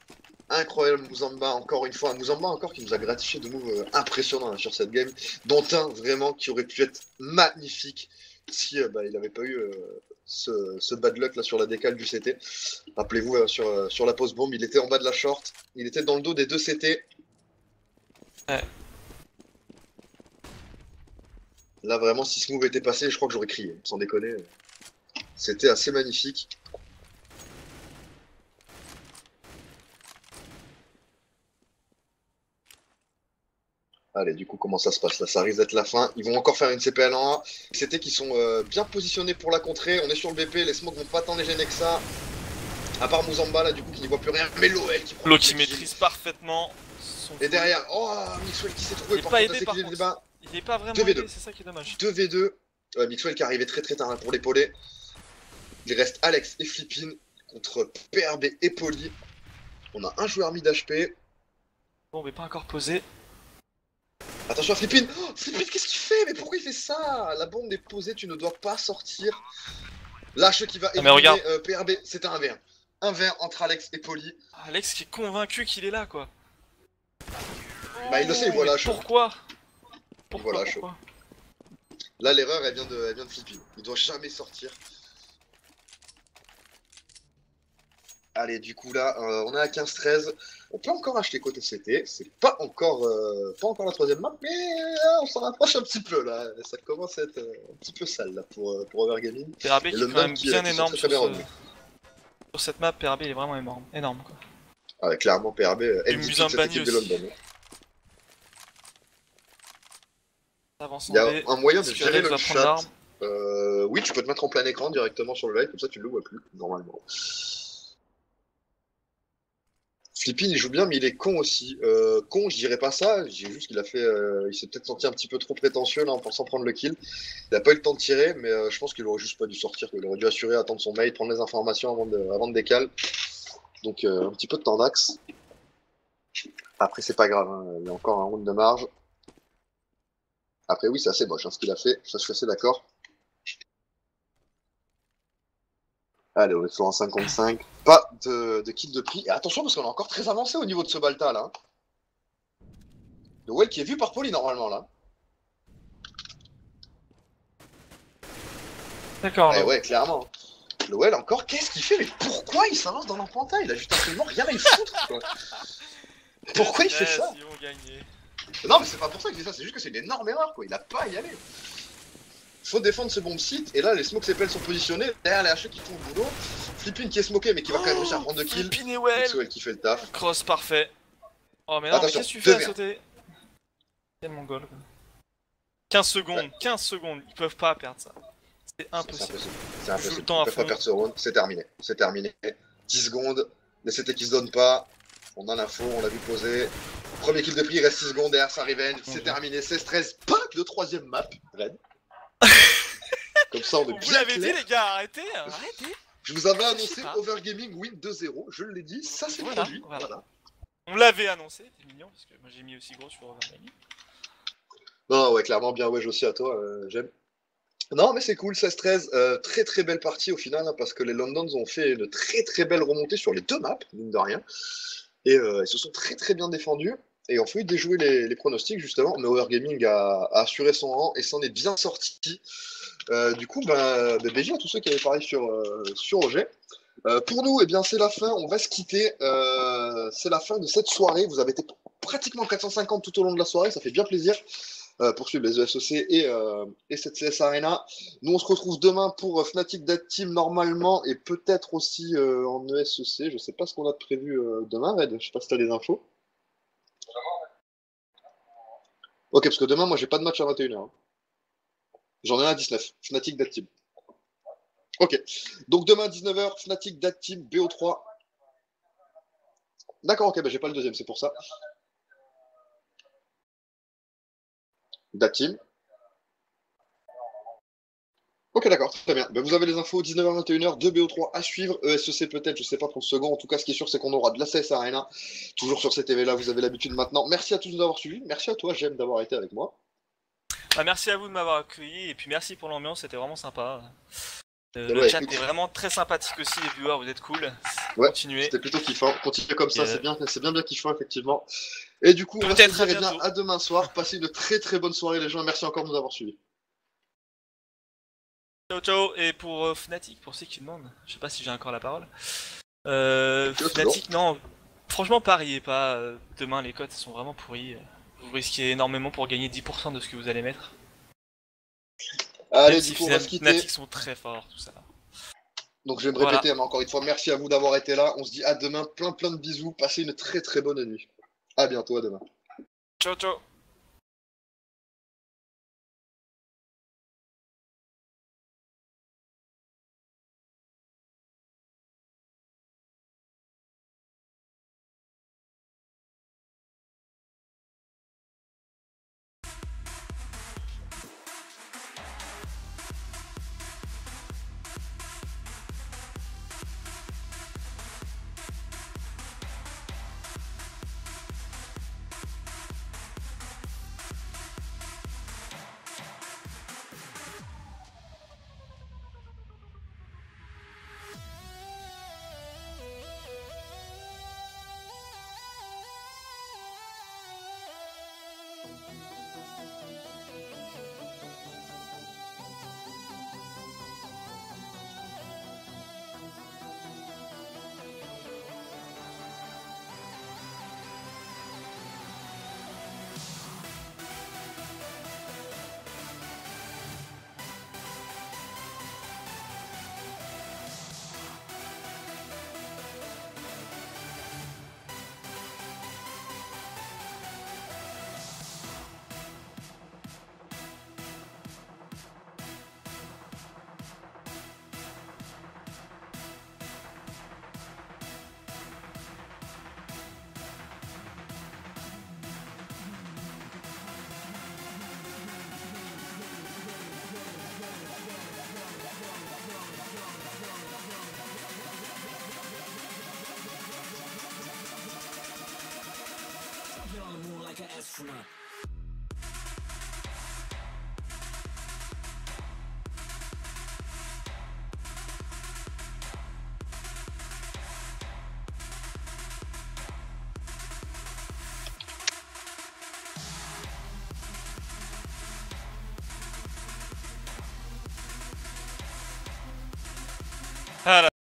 Incroyable Mouzamba, encore une fois. Mouzamba encore qui nous a gratifié de moves impressionnants sur cette game. Dont un vraiment qui aurait pu être magnifique si il n'avait pas eu ce bad luck là sur la décale du CT. Rappelez-vous sur la post bombe, il était en bas de la short. Il était dans le dos des 2 CT. Ouais. Là vraiment, si ce move était passé, je crois que j'aurais crié, sans déconner. C'était assez magnifique. Allez, du coup, comment ça se passe là? Ça risque d'être la fin. Ils vont encore faire une CPL en 1. C'était qui sont bien positionnés pour la contrer. On est sur le BP, les smokes vont pas tant les gêner que ça. À part Mouzamba là, du coup, qui n'y voit plus rien. Mais l'OL qui prend. L'eau qui maîtrise parfaitement. Et derrière, oh, Mixwell qui s'est trouvé. Il est pas aidé par contre. Il est pas vraiment aidé, c'est ça qui est dommage. 2v2. Mixwell qui est arrivé très tard hein, pour l'épauler. Il reste Alex et Flippin contre PRB et Poly. On a un joueur mid HP. Bon, mais pas encore posé. Attention à Flippin. Oh, Flippin, qu'est-ce qu'il fait? Mais pourquoi il fait ça? La bombe est posée, tu ne dois pas sortir. Lâche qui va éliminer PRB. C'est un 1v1. 1v1 entre Alex et Poly. Alex qui est convaincu qu'il est là, quoi. Bah, il le sait, il voit la chaud. Pourquoi? Pourquoi Là, l'erreur, elle vient de Flippin. Il doit jamais sortir. Allez, du coup, là, on est à 15-13. On peut encore acheter côté CT. C'est pas encore la troisième map, mais on s'en rapproche un petit peu, là. Ça commence à être un petit peu sale, là, pour Overgaming. PRB qui est quand même bien énorme sur cette map. PRB, il est vraiment énorme, quoi. Ah ouais, clairement, PRB, MVP de cette équipe de London. Il y a un moyen de gérer le chat. Oui, tu peux te mettre en plein écran directement sur le live, comme ça tu ne le vois plus, normalement. Flippin il joue bien, mais il est con aussi. Con, je dirais pas ça, j'ai juste qu'il a fait. Il s'est peut-être senti un petit peu trop prétentieux là en pensant prendre le kill. Il a pas eu le temps de tirer, mais je pense qu'il aurait juste pas dû sortir. Il aurait dû assurer, attendre son mail, prendre les informations avant de décaler. Donc un petit peu de temps d'axe. Après, c'est pas grave, hein. Il y a encore un round de marge. Après, oui, c'est assez moche hein, ce qu'il a fait, ça je suis assez d'accord. Allez, on est toujours en 55. Pas de kill de prix. Et attention, parce qu'on est encore très avancé au niveau de ce Balta là. Le well qui est vu par Poly normalement là. D'accord. Ouais, clairement. Le well encore, qu'est-ce qu'il fait? Mais pourquoi il s'avance dans l'empantail? Il a juste absolument rien à y foutre quoi. Pourquoi il fait ça? Non, mais c'est pas pour ça qu'il fait ça, c'est juste que c'est une énorme erreur quoi. Il a pas à y aller. Faut défendre ce bomb site, et là les smokes CPL sont positionnés, derrière les HE qui font le boulot. Flippin qui est smoké mais qui va quand même réussir à prendre 2 kills. Flippin et well qui fait le taf. Cross parfait. Oh mais non, mais qu'est-ce que tu fais à sauter? Quel mongol quoi. 15 secondes, ils peuvent pas perdre ça. C'est C'est impossible. impossible. C'est Joue impossible. le temps On à peut pas fond. perdre ce round. C'est terminé. C'est terminé. 10 secondes. Les CT qui se donnent pas. On a l'info, on l'a vu poser. Premier kill de prix, il reste 6 secondes derrière sa revenge. C'est terminé. 16-13. Pas de troisième map. Red. Comme ça, on est Vous bien l'avez dit, clair. les gars, arrêtez, arrêtez. Je vous avais Réfléchis annoncé pas. Overgaming win 2-0. Je l'ai dit. Ça, c'est Voilà, produit. voilà. Voilà. On l'avait annoncé, c'est mignon, parce que moi j'ai mis aussi gros sur Overgaming. Non, ouais, clairement, bien wesh aussi à toi. J'aime. Non, mais c'est cool, 16-13. Très très belle partie au final, hein, parce que les Londons ont fait une très très belle remontée sur les deux maps, mine de rien. Et ils se sont très très bien défendus. Et ont fait déjouer les pronostics, justement. Mais Overgaming a assuré son rang et s'en est bien sorti. Du coup, BG à tous ceux qui avaient parié sur OG. Pour nous, eh bien, c'est la fin. On va se quitter. C'est la fin de cette soirée. Vous avez été pratiquement 450 tout au long de la soirée. Ça fait bien plaisir. Pour suivre les ESOC et cette CS Arena. Nous, on se retrouve demain pour Fnatic Dead Team normalement et peut-être aussi en ESEC. Je sais pas ce qu'on a de prévu demain, Red. Je sais pas si tu as des infos. Ok, parce que demain, moi, j'ai pas de match à 21h. J'en ai un à 19. Fnatic Dead Team. Ok. Donc demain à 19h, Fnatic Dead Team BO3. D'accord, ok, bah, j'ai pas le deuxième, c'est pour ça. Dead Team. Ok, d'accord, très bien. Ben, vous avez les infos 19h-21h, 2 BO3 à suivre. ESEC peut-être, je sais pas pour le second. En tout cas, ce qui est sûr, c'est qu'on aura de la CS Arena. Toujours sur cette TV là, vous avez l'habitude maintenant. Merci à tous de nous avoir suivis. Merci à toi, j'aime d'avoir été avec moi. Bah, merci à vous de m'avoir accueilli, et puis merci pour l'ambiance, c'était vraiment sympa. Ben Le ouais, chat écoute, est vraiment très sympathique aussi, les viewers, vous êtes cool. ouais, Continuez. c'était plutôt kiffant. Continuez comme ça, Et, c'est bien, bien kiffant, effectivement. Et du coup, on va se peut-être à dire, eh bien, bientôt. à demain soir. Passez une très très bonne soirée, les gens. Merci encore de nous avoir suivis. Ciao ciao, et pour Fnatic, pour ceux qui demandent, je sais pas si j'ai encore la parole. Toujours. Fnatic, non, franchement, pariez pas. Demain, les cotes sont vraiment pourries. Vous risquez énormément pour gagner 10% de ce que vous allez mettre. Même Allez, du si coup, on va se quitter. Fnatic sont très forts, tout ça. Donc, je vais me Voilà. répéter, mais encore une fois, merci à vous d'avoir été là. On se dit à demain. Plein plein de bisous. Passez une très très bonne nuit. À bientôt, à demain. Ciao ciao. Like an astronaut.